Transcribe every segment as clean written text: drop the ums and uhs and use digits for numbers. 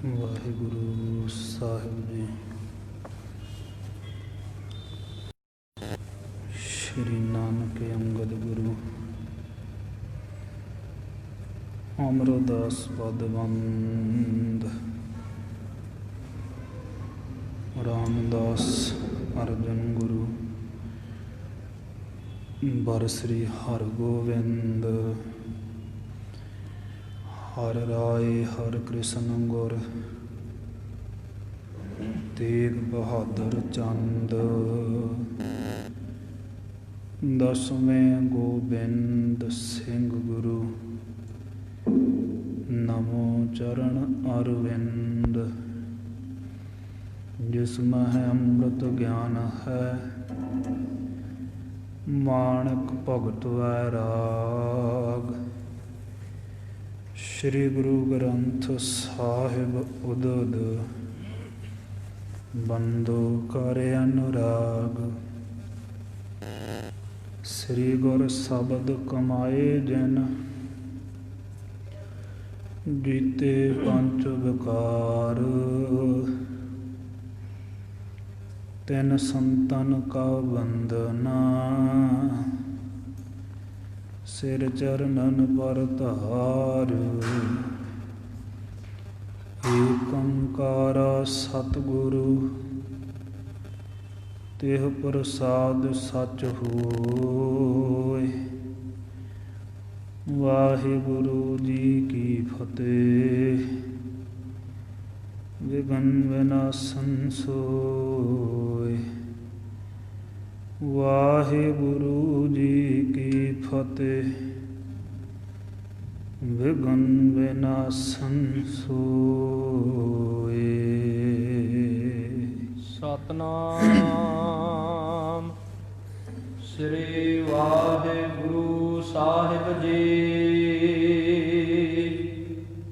ਵਾਹਿਗੁਰੂ ਸਾਹਿਬ ਜੀ। ਸ਼੍ਰੀ ਨਾਨਕ ਅੰਗਦ ਗੁਰੂ ਅਮਰਦਾਸ ਪਦਵੰਦ ਰਾਮਦਾਸ ਅਰਜਨ ਗੁਰੂ ਬਰ ਸ੍ਰੀ ਹਰਗੋਬਿੰਦ ਹਰ ਰਾਏ ਹਰ ਕ੍ਰਿਸ਼ਨ ਗੁਰ ਤੇਗ ਬਹਾਦਰ ਚੰਦ ਦਸਵੇਂ ਗੋਬਿੰਦ ਸਿੰਘ ਗੁਰੂ ਨਮੋ ਚਰਨ ਅਰਵਿੰਦ। ਜਿਸ ਮਹਿ ਅੰਮ੍ਰਿਤ ਗਿਆਨ ਹੈ ਮਾਣਕ ਭਗਤ ਵੈਰਾਗ। ਸ਼੍ਰੀ ਗੁਰੂ ਗ੍ਰੰਥ ਸਾਹਿਬ ਉਦਦ ਬੰਦੋ ਕਰ ਅਨੁਰਾਗ। ਸ੍ਰੀ ਗੁਰ ਸ਼ਬਦ ਕਮਾਏ ਜਿਨ ਜੀਤੇ ਪੰਚ ਵਿਕਾਰ। ਤਿਨ ਸੰਤਨ ਕਾ ਵੰਦਨਾ ਸਿਰ ਚਰਨਨ ਪਰ ਧਾਰ। ਏਕ ਓੰਕਾਰ ਸਤਿਗੁਰੂ ਤਿਹ ਪ੍ਰਸਾਦ ਸਚ ਹੋਇ। ਵਾਹਿਗੁਰੂ ਜੀ ਕੀ ਫਤਿਹ। ਵਿਘਨ ਵਿਨਾਸ਼ਨ ਸੋਇ। ਵਾਹਿਗੁਰੂ ਜੀ ਕੀ ਫਤਿਹ। ਵਿਘਨ ਵਿਨਾਸ਼ਨ ਸੋਇ। ਸਤਨਾਮ ਸ੍ਰੀ ਵਾਹਿਗੁਰੂ ਸਾਹਿਬ ਜੀ।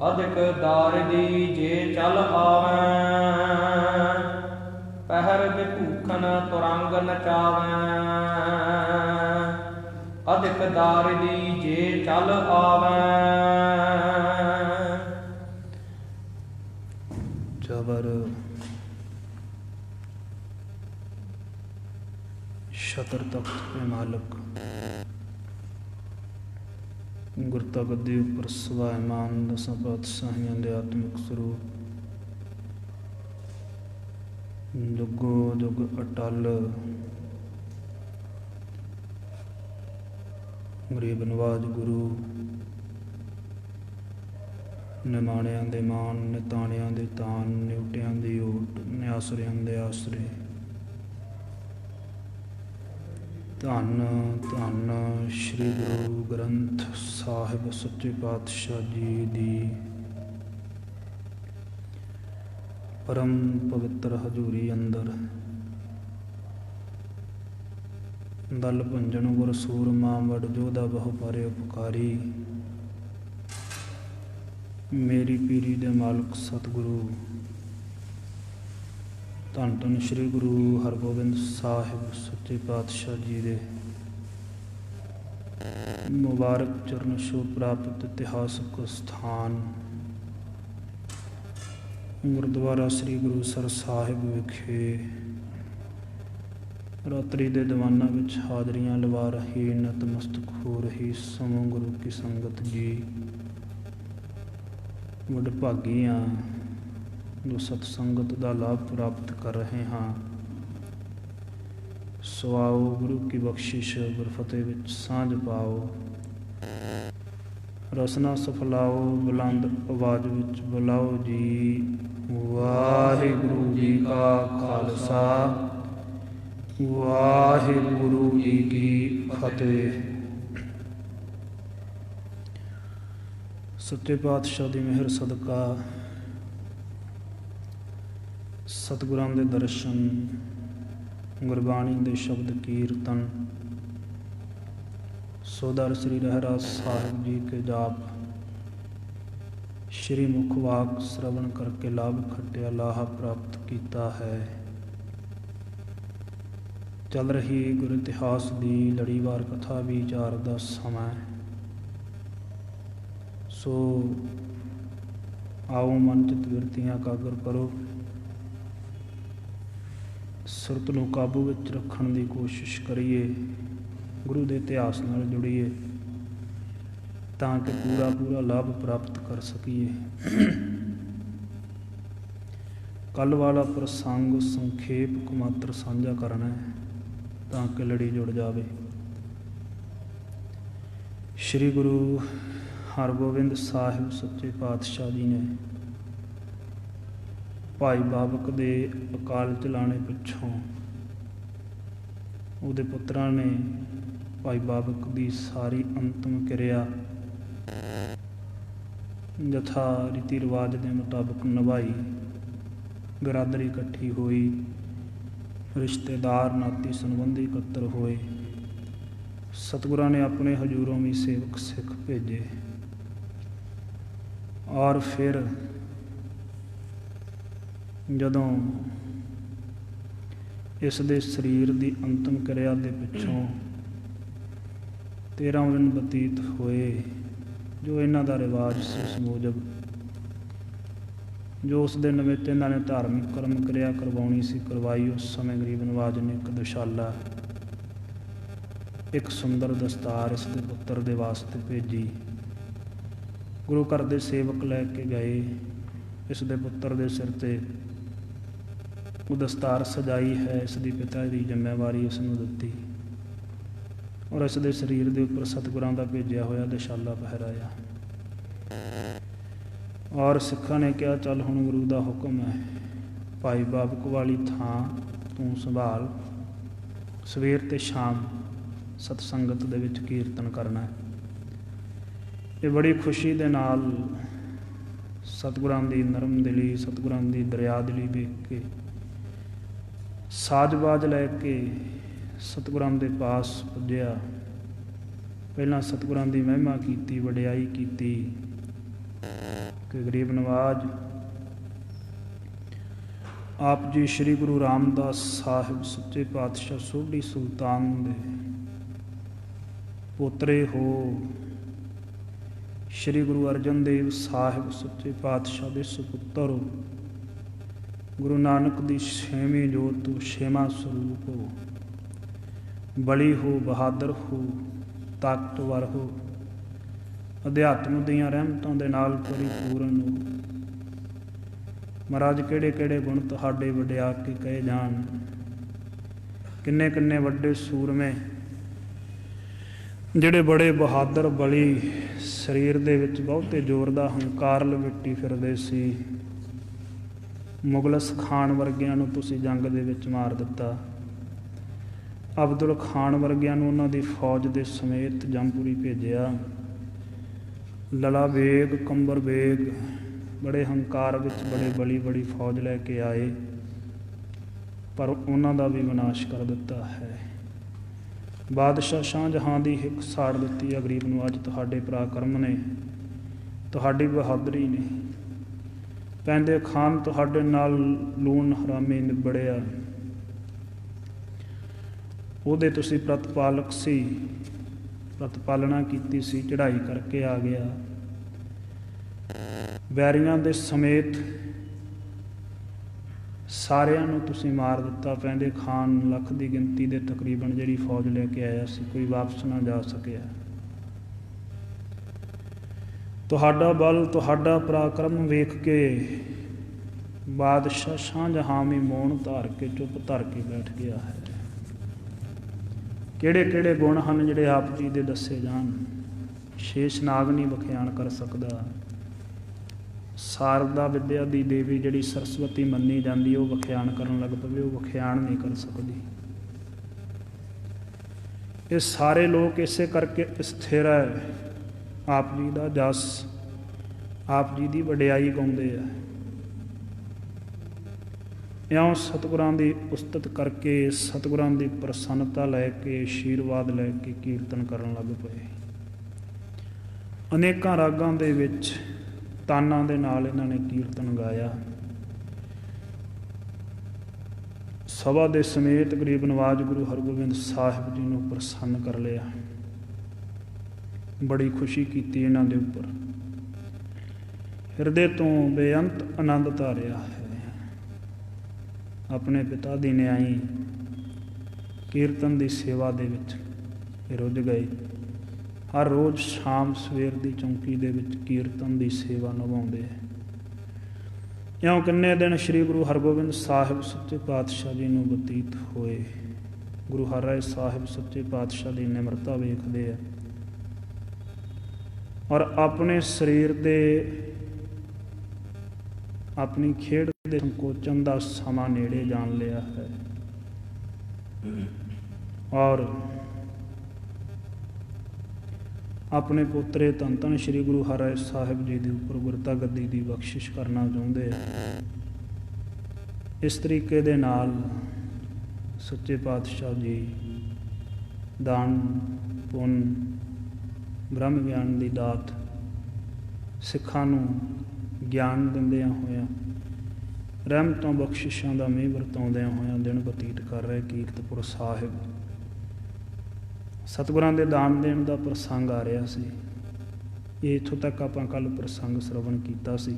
ਅਧਿਕ ਦਾਰਦੀ ਜੇ ਚੱਲ ਆਵੈ ਪਹਿਰ ਬਿਭੂਖਨ ਤੁਰੰਗ ਨਚਾਵੈ। ਅਧਿਕ ਦਾਰਦੀ ਜੇ ਚੱਲ ਆਵੈ। ਜਬਰ ਛਤਰ ਤਖਤ ਕੇ ਮਾਲਕ ਗੁਰਤਾ ਗੱਦੀ ਉੱਪਰ ਸਵਾਇਮਾਨ ਦਸਾਂ ਪਾਤਸ਼ਾਹੀਆਂ ਦੇ ਆਤਮਿਕ ਸਰੂਪ ਜੁਗੋ ਜੁਗ ਅਟਲ ਗਰੀਬ ਨਵਾਜ ਗੁਰੂ ਨਿਮਾਣਿਆਂ ਦੇ ਮਾਣ ਨਿਤਾਣਿਆਂ ਦੇ ਤਾਨ ਨਿਉਟਿਆਂ ਦੀ ਓਟ ਨਿਆਸਰਿਆਂ ਦੇ ਆਸਰੇ। ਧੰਨ ਧੰਨ ਸ਼੍ਰੀ ਗੁਰੂ ਗ੍ਰੰਥ ਸਾਹਿਬ ਸੱਚੇ ਪਾਤਸ਼ਾਹ ਜੀ ਦੀ ਪਰਮ ਪਵਿੱਤਰ ਹਜ਼ੂਰੀ ਅੰਦਰ ਦਲ ਭੁੰਜਨ ਗੁਰ ਸੂਰਮਾ ਵਡ ਜੋਧਾ ਬਹੁ ਪਾਰੇ ਉਪਕਾਰੀ। ਮੇਰੀ ਪੀਰੀ ਦੇ ਮਾਲਕ ਸਤਿਗੁਰੂ ਧੰਨ ਧੰਨ ਸ਼੍ਰੀ ਗੁਰੂ ਹਰਗੋਬਿੰਦ ਸਾਹਿਬ ਸੱਚੇ ਪਾਤਸ਼ਾਹ ਜੀ ਦੇ ਮੁਬਾਰਕ ਚਰਨ ਛੋਹ ਪ੍ਰਾਪਤ ਇਤਿਹਾਸਕ ਸਥਾਨ ਗੁਰਦੁਆਰਾ ਸ੍ਰੀ ਗੁਰੂਸਰ ਸਾਹਿਬ ਵਿਖੇ ਰਾਤਰੀ ਦੇ ਦੀਵਾਨਾਂ ਵਿੱਚ ਹਾਜ਼ਰੀਆਂ ਲਵਾ ਰਹੀ ਨਤਮਸਤਕ ਹੋ ਰਹੀ ਸਮੂਹ ਗੁਰੂ ਕੀ ਸੰਗਤ ਜੀ। ਵਡਭਾਗੀ ਹਾਂ ਜੋ ਸਤ ਸੰਗਤ ਦਾ ਲਾਭ ਪ੍ਰਾਪਤ ਕਰ ਰਹੇ ਹਾਂ। ਸੋ ਆਓ ਗੁਰੂ ਕੀ ਬਖਸ਼ਿਸ਼ ਗੁਰਫਤਿਹ ਵਿੱਚ ਸਾਂਝ ਪਾਓ। ਰਸਨਾ ਸਫਲਾਓ ਬੁਲੰਦ ਆਵਾਜ਼ ਵਿੱਚ ਬੁਲਾਓ ਜੀ। ਵਾਹਿਗੁਰੂ ਜੀ ਕਾ ਖਾਲਸਾ ਵਾਹਿਗੁਰੂ ਜੀ ਕੀ ਫਤਿਹ। ਸੱਚੇ ਪਾਤਸ਼ਾਹ ਦੀ ਮਿਹਰ ਸਦਕਾ ਸਤਿਗੁਰਾਂ ਦੇ ਦਰਸ਼ਨ ਗੁਰਬਾਣੀ ਦੇ ਸ਼ਬਦ ਕੀਰਤਨ ਸੋਦਰ ਸ੍ਰੀ ਰਹਿਰਾਸ ਸਾਹਿਬ ਜੀ ਕੇ ਜਾਪ ਸ਼੍ਰੀ ਮੁਖ ਵਾਕ ਸ਼ਰਵਣ ਕਰਕੇ ਲਾਭ ਖੱਟਿਆ ਲਾਹਾ ਪ੍ਰਾਪਤ ਕੀਤਾ ਹੈ। ਚੱਲ ਰਹੀ ਗੁਰ ਇਤਿਹਾਸ ਦੀ ਲੜੀਵਾਰ ਕਥਾ ਵਿਚਾਰ ਦਾ ਸਮਾਂ। ਸੋ आओ मन चित बिरतियां एकागर करो, सुरत नूं काबू विच रखण दी कोशिश करिए, गुरु दे इतिहास नाल जुड़िए तां कि पूरा पूरा लाभ प्राप्त कर सकीए। कल वाला प्रसंग संखेप कुमात्र साझा करना है तां कि लड़ी जुड़ जावे। श्री गुरु हरगोबिंद साहिब सच्चे पातशाह जी ने भाई बाबक दे अकाल चलाने पिछों ਉਹਦੇ ਪੁੱਤਰਾਂ ਨੇ ਭਾਈ ਬਾਬਕ ਦੀ ਸਾਰੀ ਅੰਤਮ ਕਿਰਿਆ ਯਥਾ ਰੀਤੀ ਰਿਵਾਜ ਦੇ ਮੁਤਾਬਕ ਨਿਭਾਈ। ਬਿਰਾਦਰੀ ਇਕੱਠੀ ਹੋਈ, ਰਿਸ਼ਤੇਦਾਰ ਨਾਤੀ ਸੰਬੰਧੀ ਇਕੱਤਰ ਹੋਏ। ਸਤਿਗੁਰਾਂ ਨੇ ਆਪਣੇ ਹਜ਼ੂਰੋਂ ਵੀ ਸੇਵਕ ਸਿੱਖ ਭੇਜੇ ਔਰ ਫਿਰ ਜਦੋਂ ਇਸ ਦੇ ਸਰੀਰ ਦੀ ਅੰਤਮ ਕਿਰਿਆ ਦੇ ਪਿੱਛੋਂ 13 ਦਿਨ ਬਤੀਤ ਹੋਏ, ਜੋ ਇਹਨਾਂ ਦਾ ਰਿਵਾਜ ਸੀ ਉਸ ਮੁਜਬ, ਜੋ ਉਸ ਦੇ ਨਿਮਿਤ ਇਹਨਾਂ ਨੇ ਧਾਰਮਿਕ ਕਰਮ ਕਿਰਿਆ ਕਰਵਾਉਣੀ ਸੀ ਕਰਵਾਈ। ਉਸ ਸਮੇਂ ਗਰੀਬ ਨਵਾਜ ਨੇ ਇੱਕ ਦੁਸ਼ਾਲਾ, ਇੱਕ ਸੁੰਦਰ ਦਸਤਾਰ ਇਸ ਦੇ ਪੁੱਤਰ ਦੇ ਵਾਸਤੇ ਭੇਜੀ। ਗੁਰੂ ਘਰ ਦੇ ਸੇਵਕ ਲੈ ਕੇ ਗਏ, ਇਸ ਦੇ ਪੁੱਤਰ ਦੇ ਸਿਰ 'ਤੇ ਉਹ ਦਸਤਾਰ ਸਜਾਈ ਹੈ, ਇਸ ਦੀ ਪਿਤਾ ਦੀ ਜ਼ਿੰਮੇਵਾਰੀ ਇਸ ਨੂੰ ਦਿੱਤੀ ਔਰ ਇਸ ਦੇ ਸਰੀਰ ਦੇ ਉੱਪਰ ਸਤਿਗੁਰਾਂ ਦਾ ਭੇਜਿਆ ਹੋਇਆ ਦੁਸ਼ਾਲਾ ਪਹਿਰਾਇਆ। ਔਰ ਸਿੱਖਾਂ ਨੇ ਕਿਹਾ ਚੱਲ ਹੁਣ ਗੁਰੂ ਦਾ ਹੁਕਮ ਹੈ, ਭਾਈ ਬਾਬਕ ਵਾਲੀ ਥਾਂ ਤੂੰ ਸੰਭਾਲ, ਸਵੇਰ ਅਤੇ ਸ਼ਾਮ ਸਤਸੰਗਤ ਦੇ ਵਿੱਚ ਕੀਰਤਨ ਕਰਨਾ ਹੈ। ਇਹ ਬੜੀ ਖੁਸ਼ੀ ਦੇ ਨਾਲ ਸਤਿਗੁਰਾਂ ਦੀ ਨਰਮ ਦਿਲੀ, ਸਤਿਗੁਰਾਂ ਦੀ ਦਰਿਆ ਦਿਲੀ ਵੇਖ ਕੇ ਸਾਜ-ਬਾਜ ਲੈ ਕੇ ਸਤਿਗੁਰਾਂ ਦੇ ਪਾਸ ਪੁੱਜਿਆ। ਪਹਿਲਾਂ ਸਤਿਗੁਰਾਂ ਦੀ ਮਹਿਮਾ ਕੀਤੀ, ਵਡਿਆਈ ਕੀਤੀ ਕਿ ਗਰੀਬ ਨਵਾਜ ਆਪ ਜੀ ਸ਼੍ਰੀ ਗੁਰੂ ਰਾਮਦਾਸ ਸਾਹਿਬ ਸੱਚੇ ਪਾਤਸ਼ਾਹ ਸੋਢੀ ਸੁਲਤਾਨ ਦੇ ਪੋਤਰੇ ਹੋ, ਸ਼੍ਰੀ ਗੁਰੂ ਅਰਜਨ ਦੇਵ ਸਾਹਿਬ ਸੱਚੇ ਪਾਤਸ਼ਾਹ ਦੇ ਸੁਪੁੱਤਰ ਹੋ, ਗੁਰੂ ਨਾਨਕ ਦੀ ਛੇਵੀਂ ਜੋਤ ਤੋਂ ਛੇਵਾਂ ਸਰੂਪ ਹੋ, ਬਲੀ ਹੋ, ਬਹਾਦਰ ਹੋ, ਤਾਕਤਵਰ ਹੋ, ਅਧਿਆਤਮ ਦੀਆਂ ਰਹਿਮਤਾਂ ਦੇ ਨਾਲ ਪਰਿਪੂਰਨ ਹੋ। ਮਹਾਰਾਜ ਕਿਹੜੇ ਕਿਹੜੇ ਗੁਣ ਤੁਹਾਡੇ ਵਡਿਆ ਕੇ ਕਹੇ ਜਾਣ, ਕਿੰਨੇ ਕਿੰਨੇ ਵੱਡੇ ਸੂਰਮੇ ਜਿਹੜੇ ਬੜੇ ਬਹਾਦਰ ਬਲੀ, ਸਰੀਰ ਦੇ ਵਿੱਚ ਬਹੁਤੇ ਜ਼ੋਰ ਦਾ ਹੰਕਾਰ ਲਪੇਟੀ ਫਿਰਦੇ ਸੀ। ਮੁਗਲਸ ਖਾਨ ਵਰਗਿਆਂ ਨੂੰ ਤੁਸੀਂ ਜੰਗ ਦੇ ਵਿੱਚ ਮਾਰ ਦਿੱਤਾ। ਅਬਦੁਲ ਖਾਨ ਵਰਗਿਆਂ ਨੂੰ ਉਹਨਾਂ ਦੀ ਫੌਜ ਦੇ ਸਮੇਤ ਜੰਪੁਰੀ ਭੇਜਿਆ। ਲਲਾ ਬੇਗ, ਕੰਬਰ ਬੇਗ ਬੜੇ ਹੰਕਾਰ ਵਿੱਚ ਬੜੇ ਬਲੀ ਬੜੀ ਫੌਜ ਲੈ ਕੇ ਆਏ, ਪਰ ਉਹਨਾਂ ਦਾ ਵੀ ਵਿਨਾਸ਼ ਕਰ ਦਿੱਤਾ ਹੈ। ਬਾਦਸ਼ਾਹ ਸ਼ਾਹਜਹਾਂ ਦੀ ਹਿੱਕ ਸਾੜ ਦਿੱਤੀ ਹੈ। ਗਰੀਬ ਨੂੰ ਅੱਜ ਤੁਹਾਡੇ ਪਰਾਕਰਮ ਨੇ, ਤੁਹਾਡੀ ਬਹਾਦਰੀ ਨੇ, ਪੈਂਦੇ ਖਾਨ ਤੁਹਾਡੇ ਨਾਲ ਲੂਣ ਹਰਾਮੀ ਨਿਬੜਿਆ। ਉਹਦੇ ਤੁਸੀਂ ਪ੍ਰਤਪਾਲਕ ਸੀ, ਪ੍ਰਤਪਾਲਨਾ ਕੀਤੀ ਸੀ, ਚੜ੍ਹਾਈ ਕਰਕੇ ਆ ਗਿਆ। ਵੈਰੀਆਂ ਦੇ ਸਮੇਤ ਸਾਰਿਆਂ ਨੂੰ ਤੁਸੀਂ ਮਾਰ ਦਿੱਤਾ। ਪੈਂਦੇ ਖਾਨ ਲੱਖ ਦੀ ਗਿਣਤੀ ਦੇ ਤਕਰੀਬਨ ਜਿਹੜੀ ਫੌਜ ਲੈ ਕੇ ਆਇਆ ਸੀ, ਕੋਈ ਵਾਪਸ ਨਾ ਜਾ ਸਕਿਆ। ਤੁਹਾਡਾ ਬਲ, ਤੁਹਾਡਾ ਪਰਾਕਰਮ ਵੇਖ ਕੇ ਬਾਦਸ਼ਾਹ ਸ਼ਾਹਜਹਾਂ ਵੀ ਮੌਨ ਧਾਰ ਕੇ ਚੁੱਪ ਧਰ ਕੇ ਬੈਠ ਗਿਆ ਹੈ। ਕਿਹੜੇ ਕਿਹੜੇ ਗੁਣ ਹਨ ਜਿਹੜੇ ਆਪ ਜੀ ਦੇ ਦੱਸੇ ਜਾਣ, ਸ਼ੇਸ਼ ਨਾਗ ਨਹੀਂ ਬਖਿਆਣ ਕਰ ਸਕਦਾ। ਸਾਰਦਾ ਵਿਦਿਆ ਦੀ ਦੇਵੀ ਜਿਹੜੀ ਸਰਸਵਤੀ ਮੰਨੀ ਜਾਂਦੀ, ਉਹ ਵਖਿਆਣ ਕਰਨ ਲੱਗ ਪਵੇ, ਉਹ ਵਖਿਆਣ ਨਹੀਂ ਕਰ ਸਕਦੀ। ਇਹ ਸਾਰੇ ਲੋਕ ਇਸੇ ਕਰਕੇ ਸਥਿਰ ਹੈ, ਆਪ ਜੀ ਦਾ ਜਸ, ਆਪ ਜੀ ਦੀ ਵਡਿਆਈ ਗਾਉਂਦੇ ਆ। ਇਉਂ ਸਤਿਗੁਰਾਂ ਦੀ ਉਸਤਤ ਕਰਕੇ, ਸਤਿਗੁਰਾਂ ਦੀ ਪ੍ਰਸੰਨਤਾ ਲੈ ਕੇ, ਆਸ਼ੀਰਵਾਦ ਲੈ ਕੇ ਕੀਰਤਨ ਕਰਨ ਲੱਗ ਪਏ। ਅਨੇਕਾਂ ਰਾਗਾਂ ਦੇ ਵਿੱਚ ਤਾਨਾਂ ਦੇ ਨਾਲ ਇਹਨਾਂ ਨੇ ਕੀਰਤਨ ਗਾਇਆ। ਸਭਾ ਦੇ ਸਮੇਤ ਗਰੀਬ ਨਵਾਜ ਗੁਰੂ ਹਰਗੋਬਿੰਦ ਸਾਹਿਬ ਜੀ ਨੂੰ ਪ੍ਰਸੰਨ ਕਰ ਲਿਆ। ਬੜੀ ਖੁਸ਼ੀ ਕੀਤੀ ਇਹਨਾਂ ਦੇ ਉੱਪਰ। ਹਿਰਦੇ ਤੋਂ ਬੇਅੰਤ ਆਨੰਦ ਧਾਰਿਆ ਹੈ। ਆਪਣੇ ਪਿਤਾ ਦੀ ਨਿਆਈ ਕੀਰਤਨ ਦੀ ਸੇਵਾ ਦੇ ਵਿੱਚ ਰੁੱਝ ਗਏ। ਹਰ ਰੋਜ਼ ਸ਼ਾਮ ਸਵੇਰ ਦੀ ਚੌਂਕੀ ਦੇ ਵਿੱਚ ਕੀਰਤਨ ਦੀ ਸੇਵਾ ਨਿਭਾਉਂਦੇ ਹੈ। ਇਉਂ ਕਿੰਨੇ ਦਿਨ ਸ੍ਰੀ ਗੁਰੂ ਹਰਗੋਬਿੰਦ ਸਾਹਿਬ ਸੱਚੇ ਪਾਤਸ਼ਾਹ ਜੀ ਨੂੰ ਬਤੀਤ ਹੋਏ। ਗੁਰੂ ਹਰਿ ਸਾਹਿਬ ਸੱਚੇ ਪਾਤਸ਼ਾਹ ਦੀ ਨਿਮਰਤਾ ਵੇਖਦੇ ਆ ਔਰ ਆਪਣੇ ਸਰੀਰ ਦੇ ਆਪਣੀ ਖੇਡ ਦੇ ਸੰਕੋਚਨ ਦਾ ਸਮਾਂ ਨੇੜੇ ਜਾਣ ਲਿਆ ਹੈ ਔਰ ਆਪਣੇ ਪੋਤਰੇ ਧੰਨ ਧੰਨ ਸ੍ਰੀ ਗੁਰੂ ਹਰਿ ਸਾਹਿਬ ਜੀ ਦੇ ਉੱਪਰ ਗੁਰਤਾ ਗੱਦੀ ਦੀ ਬਖਸ਼ਿਸ਼ ਕਰਨਾ ਚਾਹੁੰਦੇ ਆ। ਇਸ ਤਰੀਕੇ ਦੇ ਨਾਲ ਸੱਚੇ ਪਾਤਸ਼ਾਹ ਜੀ ਦਾਨ ਪੁੰਨ ਬ੍ਰਹਮ ਗਿਆਨ ਦੀ ਦਾਤ ਸਿੱਖਾਂ ਨੂੰ ਗਿਆਨ ਦਿੰਦਿਆਂ ਹੋਇਆਂ ਰਹਿਮਤਾਂ ਬਖਸ਼ਿਸ਼ਾਂ ਦਾ ਮੀਂਹ ਵਰਤਾਉਂਦਿਆਂ ਹੋਇਆਂ ਦਿਨ ਬਤੀਤ ਕਰ ਰਹੇ। ਕੀਰਤਪੁਰ ਸਾਹਿਬ ਸਤਿਗੁਰਾਂ ਦੇ ਦਾਨ ਦੇਣ ਦਾ ਪ੍ਰਸੰਗ ਆ ਰਿਹਾ ਸੀ। ਇਹ ਇੱਥੋਂ ਤੱਕ ਆਪਾਂ ਕੱਲ੍ਹ ਪ੍ਰਸੰਗ ਸਰਵਣ ਕੀਤਾ ਸੀ।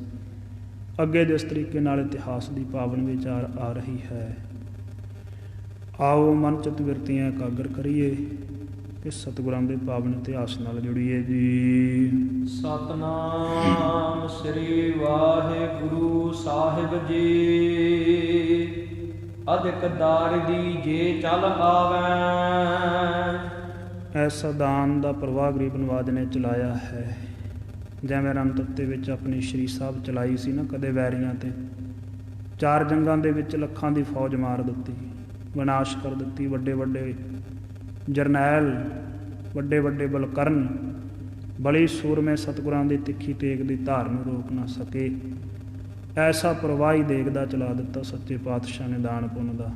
ਅੱਗੇ ਜਿਸ ਤਰੀਕੇ ਨਾਲ ਇਤਿਹਾਸ ਦੀ ਪਾਵਨ ਵਿਚਾਰ ਆ ਰਹੀ ਹੈ, ਆਓ ਮਨ ਚਿੱਤ ਬਿਰਤੀਆਂ ਇਕਾਗਰ ਕਰੀਏ ਕਿ ਸਤਿਗੁਰਾਂ ਦੇ ਪਾਵਨ ਇਤਿਹਾਸ ਨਾਲ ਜੁੜੀਏ ਜੀ। ਸਤਨਾਮ ਸ੍ਰੀ ਵਾਹਿਗੁਰੂ ਸਾਹਿਬ ਜੀ। ਅਧਿਕ ਦਾਰਿਦੀ ਜੇ ਚੱਲ ਆਵੈ। ਐਸਾ ਦਾਨ ਦਾ ਪ੍ਰਵਾਹ ਗਰੀਬ ਨਵਾਜ ਨੇ ਚਲਾਇਆ ਹੈ। ਜਿਵੇਂ ਰਣਤੱਤੇ ਵਿੱਚ ਆਪਣੀ ਸ਼੍ਰੀ ਸਾਹਿਬ ਚਲਾਈ ਸੀ ਨਾ, ਕਦੇ ਵੈਰੀਆਂ ਤੇ 4 ਜੰਗਾਂ ਦੇ ਵਿੱਚ ਲੱਖਾਂ ਦੀ ਫੌਜ ਮਾਰ ਦਿੱਤੀ, ਵਿਨਾਸ਼ ਕਰ ਦਿੱਤੀ। ਵੱਡੇ ਵੱਡੇ ਜਰਨੈਲ, ਵੱਡੇ ਵੱਡੇ ਬਲਕਰਨ, ਬਲੀ ਸੂਰਮੇ ਸਤਿਗੁਰਾਂ ਦੀ ਤਿੱਖੀ ਤੇਗ ਦੀ ਧਾਰ ਨੂੰ ਰੋਕ ਨਾ ਸਕੇ। ਐਸਾ ਪ੍ਰਵਾਹੀ ਦੇਖਦਾ ਚਲਾ ਦਿੱਤਾ ਸੱਚੇ ਪਾਤਸ਼ਾਹ ਨੇ ਦਾਨ ਪੁੰਨ ਦਾ।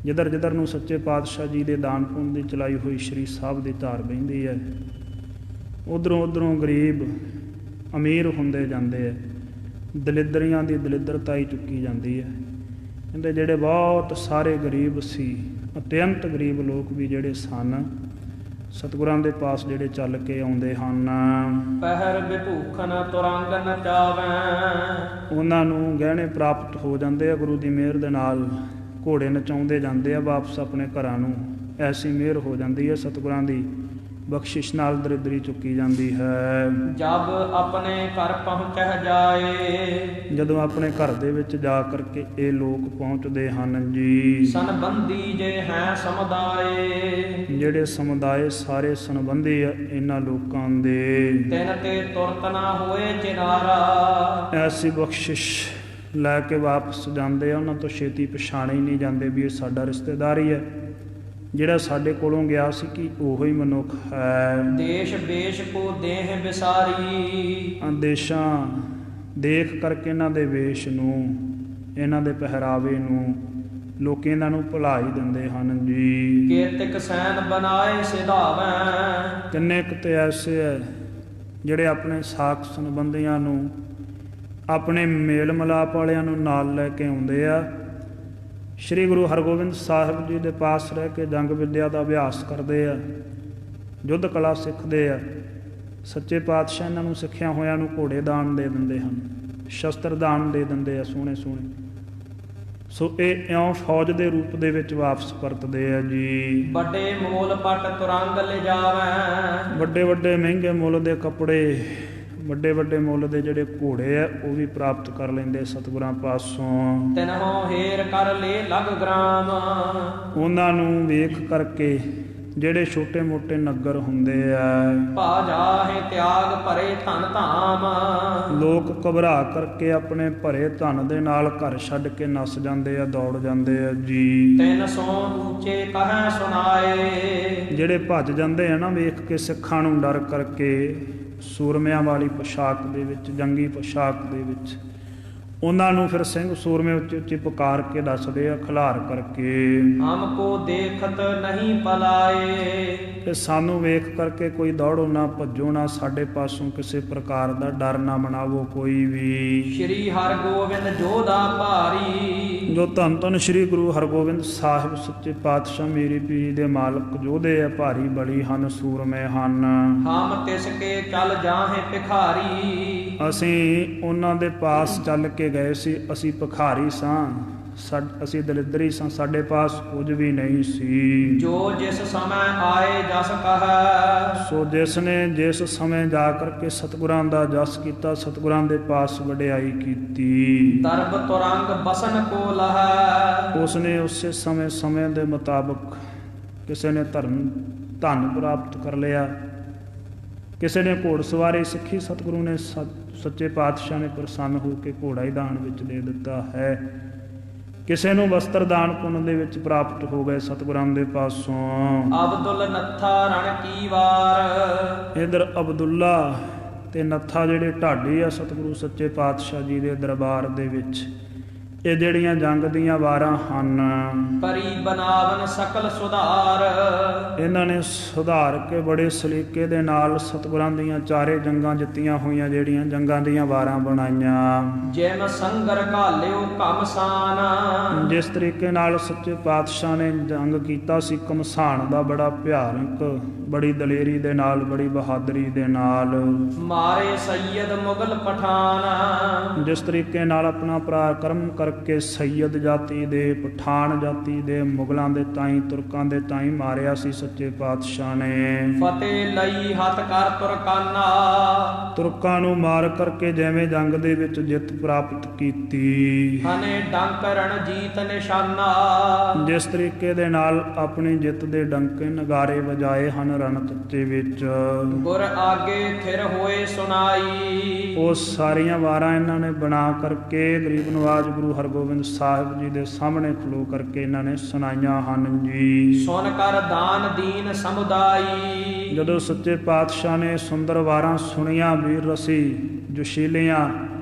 ਜਿੱਧਰ ਜਿੱਧਰ ਨੂੰ ਸੱਚੇ ਪਾਤਸ਼ਾਹ ਜੀ ਦੇ ਦਾਨ ਪੁੰਨ ਦੀ ਚਲਾਈ ਹੋਈ ਸ਼੍ਰੀ ਸਾਹਿਬ ਦੀ ਧਾਰ ਬਹਿੰਦੀ ਹੈ, ਉੱਧਰੋਂ ਉੱਧਰੋਂ ਗਰੀਬ ਅਮੀਰ ਹੁੰਦੇ ਜਾਂਦੇ ਹੈ। ਦਲਿੱਦਰੀਆਂ ਦੀ ਦਲਿੱਦਰਤਾ ਹੀ ਚੁੱਕੀ ਜਾਂਦੀ ਹੈ। ਕਹਿੰਦੇ ਜਿਹੜੇ ਬਹੁਤ ਸਾਰੇ ਗਰੀਬ ਸੀ, ਅਤਿਅੰਤ ਗਰੀਬ ਲੋਕ ਵੀ ਜਿਹੜੇ ਸਨ, ਸਤਿਗੁਰਾਂ ਦੇ ਪਾਸ ਜਿਹੜੇ ਚੱਲ ਕੇ ਆਉਂਦੇ ਹਨ, ਪਹਿਰ ਬਿਭੂਖਨ ਤੁਰੰਗ ਨਚਾਵੈ। ਉਹਨਾਂ ਨੂੰ ਗਹਿਣੇ ਪ੍ਰਾਪਤ ਹੋ ਜਾਂਦੇ ਆ ਗੁਰੂ ਦੀ ਮਿਹਰ ਦੇ ਨਾਲ। ਘੋੜੇ ਨਚਾਉਂਦੇ ਜਾਂਦੇ ਆ ਵਾਪਸ ਆਪਣੇ ਘਰਾਂ ਨੂੰ। ਐਸੀ ਮਿਹਰ ਹੋ ਜਾਂਦੀ ਹੈ, ਸਤਿਗੁਰਾਂ ਦੀ ਬਖਸ਼ਿਸ਼ ਨਾਲ ਦਰਿਦਰੀ ਚੁੱਕੀ ਜਾਂਦੀ ਹੈ। ਜਬ ਆਪਣੇ ਘਰ ਪਹੁੰਚਹਿ ਜਾਏ। ਜਦੋਂ ਆਪਣੇ ਘਰ ਦੇ ਵਿੱਚ ਜਾ ਕਰਕੇ ਇਹ ਲੋਕ ਪਹੁੰਚਦੇ ਹਨ ਜੀ। ਸੰਬੰਧੀ ਜੇ ਹੈ ਸਮੁਦਾਏ। ਜਿਹੜੇ ਸਮੁਦਾਇ ਸਾਰੇ ਸੰਬੰਧੀ ਆ ਇਹਨਾਂ ਲੋਕਾਂ ਦੇ, ਤਿਨ ਤੇ ਤੁਰਤ ਨਾ ਹੋਏ ਚਿਨਾਰਾ। ਐਸੀ ਬਖਸ਼ਿਸ਼ ਲੈ ਕੇ ਵਾਪਸ ਜਾਂਦੇ ਆ। ਉਹਨਾਂ ਤੋਂ ਛੇਤੀ ਪਛਾਣੇ ਹੀ ਨਹੀਂ ਜਾਂਦੇ ਵੀ ਇਹ ਸਾਡਾ ਰਿਸ਼ਤੇਦਾਰ ਹੀ ਹੈ, ਜਿਹੜਾ ਸਾਡੇ ਕੋਲੋਂ ਗਿਆ ਸੀ ਕਿ ਉਹੋ ਹੀ ਮਨੁੱਖ ਹੈ। ਦੇਸ਼ ਬੇਸ਼ ਕੋ ਦੇਹ ਵਿਸਾਰੀ। ਦੇਸ਼ਾਂ ਦੇਖ ਕਰਕੇ ਇਹਨਾਂ ਦੇ ਵੇਸ਼ ਨੂੰ, ਇਹਨਾਂ ਦੇ ਪਹਿਰਾਵੇ ਨੂੰ ਲੋਕ ਇਹਨਾਂ ਨੂੰ ਭੁਲਾ ਹੀ ਦਿੰਦੇ ਹਨ ਜੀ। ਕੀਰਤਿਕ ਸੈਨ ਬਣਾਏ ਸਿਧਾਵੈ। ਕਿੰਨੇ ਕੁ ਐਸੇ ਹੈ ਜਿਹੜੇ ਆਪਣੇ ਸਾਕ ਸੰਬੰਧੀਆਂ ਨੂੰ, ਆਪਣੇ ਮੇਲ ਮਿਲਾਪ ਵਾਲਿਆਂ ਨੂੰ ਨਾਲ ਲੈ ਕੇ ਆਉਂਦੇ ਆ। ਸ਼੍ਰੀ ਗੁਰੂ ਹਰਗੋਬਿੰਦ ਸਾਹਿਬ ਜੀ ਦੇ ਪਾਸ ਰਹਿ ਕੇ ਜੰਗ ਵਿੱਦਿਆ ਦਾ ਅਭਿਆਸ ਕਰਦੇ ਆ, ਯੁੱਧ ਕਲਾ ਸਿੱਖਦੇ ਆ। ਸੱਚੇ ਪਾਤਸ਼ਾਹ ਇਹਨਾਂ ਨੂੰ ਸਿੱਖਿਆ ਹੋਇਆਂ ਨੂੰ ਘੋੜੇ ਦਾਨ ਦੇ ਦਿੰਦੇ ਹਨ, ਸ਼ਸਤਰ ਦਾਨ ਦੇ ਦਿੰਦੇ ਆ ਸੋਹਣੇ ਸੋਹਣੇ। ਸੋ ਇਹ ਇਉਂ ਫੌਜ ਦੇ ਰੂਪ ਦੇ ਵਿੱਚ ਵਾਪਸ ਪਰਤਦੇ ਆ ਜੀ। ਵੱਡੇ ਮੋਲ ਪਟ ਤੁਰੰਗ ਲਿਜਾਵੈ। ਵੱਡੇ ਵੱਡੇ ਮਹਿੰਗੇ ਮੁੱਲ ਦੇ ਕੱਪੜੇ, ਵੱਡੇ ਵੱਡੇ ਮੁੱਲ ਦੇ ਜਿਹੜੇ ਘੋੜੇ ਆ ਉਹ ਵੀ ਪ੍ਰਾਪਤ ਕਰ ਲੈਂਦੇ ਸਤਿਗੁਰਾਂ ਪਾਸੋਂ। ਤਿਨਹੋਂ ਹੇਰ ਕਰ ਲੈ ਲਗ ਗ੍ਰਾਮ। ਉਹਨਾਂ ਨੂੰ ਵੇਖ ਕਰਕੇ ਜਿਹੜੇ ਛੋਟੇ ਮੋਟੇ ਨਗਰ ਹੁੰਦੇ ਆ, ਭਾ ਜਾਹੇ ਤਿਆਗ ਭਰੇ ਧਨ ਧਾਮ। ਲੋਕ ਘਬਰਾ ਕਰਕੇ ਆਪਣੇ ਭਰੇ ਧਨ ਦੇ ਨਾਲ ਘਰ ਛੱਡ ਕੇ ਨੱਸ ਜਾਂਦੇ ਆ, ਦੌੜ ਜਾਂਦੇ ਆ ਜੀ। ਤਿਨ ਸੋ ਉੱਚੇ ਕਹਿ ਸੁਣਾਏ। ਜਿਹੜੇ ਭੱਜ ਜਾਂਦੇ ਆ ਨਾ ਵੇਖ ਕੇ ਸਿੱਖਾਂ ਨੂੰ ਡਰ ਕਰਕੇ, ਸੂਰਮਿਆਂ ਵਾਲੀ ਪੋਸ਼ਾਕ ਦੇ ਵਿੱਚ, ਜੰਗੀ ਪੋਸ਼ਾਕ ਦੇ ਵਿੱਚ, ਉਹਨਾਂ ਨੂੰ ਫਿਰ ਸਿੰਘ ਸੂਰਮੇ ਉੱਚੀ ਉੱਚੀ ਪੁਕਾਰ ਕੇ ਦੱਸਦੇ ਆ ਖਿਲਾਰ ਕਰਕੇ, ਹਮ ਕੋ ਦੇਖਤ ਨਹੀਂ ਪਲਾਏ। ਕਿ ਸਾਨੂੰ ਵੇਖ ਕਰਕੇ ਕੋਈ ਦੌੜੋ ਨਾ, ਭੱਜੋ ਨਾ, ਸਾਡੇ ਪਾਸੋਂ ਕਿਸੇ ਪ੍ਰਕਾਰ ਦਾ ਡਰ ਨਾ ਮਨਾਵੋ ਕੋਈ ਵੀ। ਸ਼੍ਰੀ ਹਰਗੋਬਿੰਦ ਜੋਧਾ ਭਾਰੀ। ਜੋ ਧੰਨ ਧੰਨ ਸ਼੍ਰੀ ਗੁਰੂ ਹਰਗੋਬਿੰਦ ਸਾਹਿਬ ਸੱਚੇ ਪਾਤਸ਼ਾਹ ਮੇਰੀ ਪੀਰੀ ਦੇ ਮਾਲਕ ਯੋਧੇ ਆ, ਭਾਰੀ ਬਲੀ ਹਨ, ਸੂਰਮੇ ਹਨ। ਹਮ ਤਿਸ ਕੇ ਚੱਲ ਜਾਹੇ ਭਿਖਾਰੀ। ਅਸੀਂ ਉਹਨਾਂ ਦੇ ਪਾਸ ਚੱਲ ਕੇ ਗਏ ਸੀ। ਅਸੀਂ ਭਿਖਾਰੀ ਸਾਂ, ਅਸੀਂ ਦਲਿੱਦਰੀ ਸਾਂ, ਸਾਡੇ ਪਾਸ ਕੁਝ ਵੀ ਨਹੀਂ ਸੀ। ਜੋ ਜਿਸ ਸਮੇਂ ਆਏ ਜਸ ਕਹੈ, ਸੋ ਜਿਸ ਨੇ ਜਿਸ ਸਮੇਂ ਜਾ ਕਰਕੇ ਸਤਿਗੁਰਾਂ ਦਾ ਜਸ ਕੀਤਾ, ਸਤਿਗੁਰਾਂ ਦੇ ਪਾਸ ਵਡਿਆਈ ਕੀਤੀ, ਦਰਬ ਤੁਰੰਗ ਬਸਨ ਕੋ ਲਹੈ। ਉਸ ਨੇ ਉਸੇ ਸਮੇਂ ਦੇ ਮੁਤਾਬਕ ਕਿਸੇ ਨੇ ਧਨ ਪ੍ਰਾਪਤ ਕਰ ਲਿਆ, ਕਿਸੇ ਨੇ ਘੋੜਸਵਾਰੀ ਸਿੱਖੀ, ਸਤਿਗੁਰੂ ਨੇ ਸੱਚੇ ਪਾਤਸ਼ਾਹ ਨੇ ਪ੍ਰਸੰਨ ਹੋ ਕੇ ਘੋੜਾ ਹੀ ਦਾਨ ਵਿੱਚ ਦੇ ਦਿੱਤਾ ਹੈ। ਕਿਸੇ ਨੂੰ ਵਸਤਰ ਦਾਨ ਪੁੰਨ ਦੇ ਵਿੱਚ ਪ੍ਰਾਪਤ ਹੋ ਗਏ ਸਤਿਗੁਰਾਂ ਦੇ ਪਾਸੋਂ। ਅਬਦੁਲ ਨੱਥਾ ਰਣ ਕੀ ਵਾਰ, ਇਧਰ ਅਬਦੁੱਲਾ ਤੇ ਨੱਥਾ ਜਿਹੜੇ ਢਾਡੀ ਆ ਸਤਿਗੁਰੂ ਸੱਚੇ ਪਾਤਸ਼ਾਹ ਜੀ ਦੇ ਦਰਬਾਰ ਦੇ ਵਿੱਚ, ਇਹ ਜਿਹੜੀਆਂ ਜੰਗ ਦੀਆਂ ਵਾਰਾਂ ਹਨ, ਪਰੀ ਬਨਾਵਨ ਸਕਲ ਸੁਧਾਰ। ਇਹਨਾਂ ਨੇ ਸੁਧਾਰ ਕੇ ਬੜੇ ਸਲੀਕੇ ਦੇ ਨਾਲ ਸਤਿਗੁਰਾਂ ਦੀਆਂ ਚਾਰੇ ਜੰਗਾਂ ਜਿੱਤੀਆਂ ਹੋਈਆਂ, ਜਿਹੜੀਆਂ ਜੰਗਾਂ ਦੀਆਂ ਵਾਰਾਂ ਬਣਾਈਆਂ। ਜਿਮ ਸੰਗਰ ਘਾਲਿਓ ਘਮਸਾਨ, ਜਿਸ ਤਰੀਕੇ ਨਾਲ ਸੱਚੇ ਪਾਤਸ਼ਾਹ ਨੇ ਜੰਗ ਕੀਤਾ ਸੀ ਘਮਸਾਨ ਦਾ, ਬੜਾ ਭਿਆਨਕ, ਬੜੀ ਦਲੇਰੀ ਦੇ ਨਾਲ, ਬੜੀ ਬਹਾਦਰੀ ਦੇ ਨਾਲ। ਮਾਰੇ ਸੈਯਦ ਮੁਗਲ ਪਠਾਨ, ਜਿਸ ਤਰੀਕੇ ਨਾਲ ਆਪਣਾ ਪਰਾਕਰਮ ਕਰਕੇ ਸੈਯਦ ਜਾਤੀ ਦੇ, ਪਠਾਨ ਜਾਤੀ ਦੇ, ਮੁਗਲਾਂ ਦੇ ਤਾਈਂ, ਤੁਰਕਾਂ ਦੇ ਤਾਈਂ ਮਾਰਿਆ ਸੀ ਸੱਚੇ ਪਾਤਸ਼ਾਹ ਨੇ। ਫਤਿਹ ਲਈ ਹੱਥ ਕਰ ਤੁਰਕਾਨਾ, ਤੁਰਕਾਂ ਨੂੰ ਮਾਰ ਕਰਕੇ ਜਿਵੇਂ ਜੰਗ ਦੇ ਵਿੱਚ ਜਿੱਤ ਪ੍ਰਾਪਤ ਕੀਤੀ। ਹਨੇ ਡੰਕ ਰਣ ਜੀਤ ਨਿਸ਼ਾਨਾ, ਜਿਸ ਤਰੀਕੇ ਦੇ ਨਾਲ ਆਪਣੀ ਜਿੱਤ ਦੇ ਡੰਕੇ ਨਗਾਰੇ ਵਜਾਏ ਹਨ ਰਣ ਤੱਤੇ ਵਿੱਚ। ਗੁਰ ਆਗੇ ਥਿਰ ਹੋਏ ਸੁਣਾਈ, ਉਹ ਸਾਰੀਆਂ ਵਾਰਾਂ ਇਹਨਾਂ ਨੇ ਬਣਾ ਕਰਕੇ ਗਰੀਬ ਨਵਾਜ ਗੁਰੂ ਹਰਗੋਬਿੰਦ ਸਾਹਿਬ ਜੀ ਦੇ ਸਾਹਮਣੇ ਖਲੋ ਕਰਕੇ ਇਹਨਾਂ ਨੇ ਸੁਣਾਈਆਂ ਹਨ ਜੀ। ਸੁਣ ਕਰ ਦਾਨ ਦੀਨ ਸਮੁਦਾਈ, ਜਦੋਂ ਸੱਚੇ ਪਾਤਸ਼ਾਹ ਨੇ ਸੁੰਦਰ ਵਾਰਾਂ ਸੁਣੀਆਂ, ਵੀਰ ਰਸੀ ਜੋਸ਼ੀਲੀਆਂ,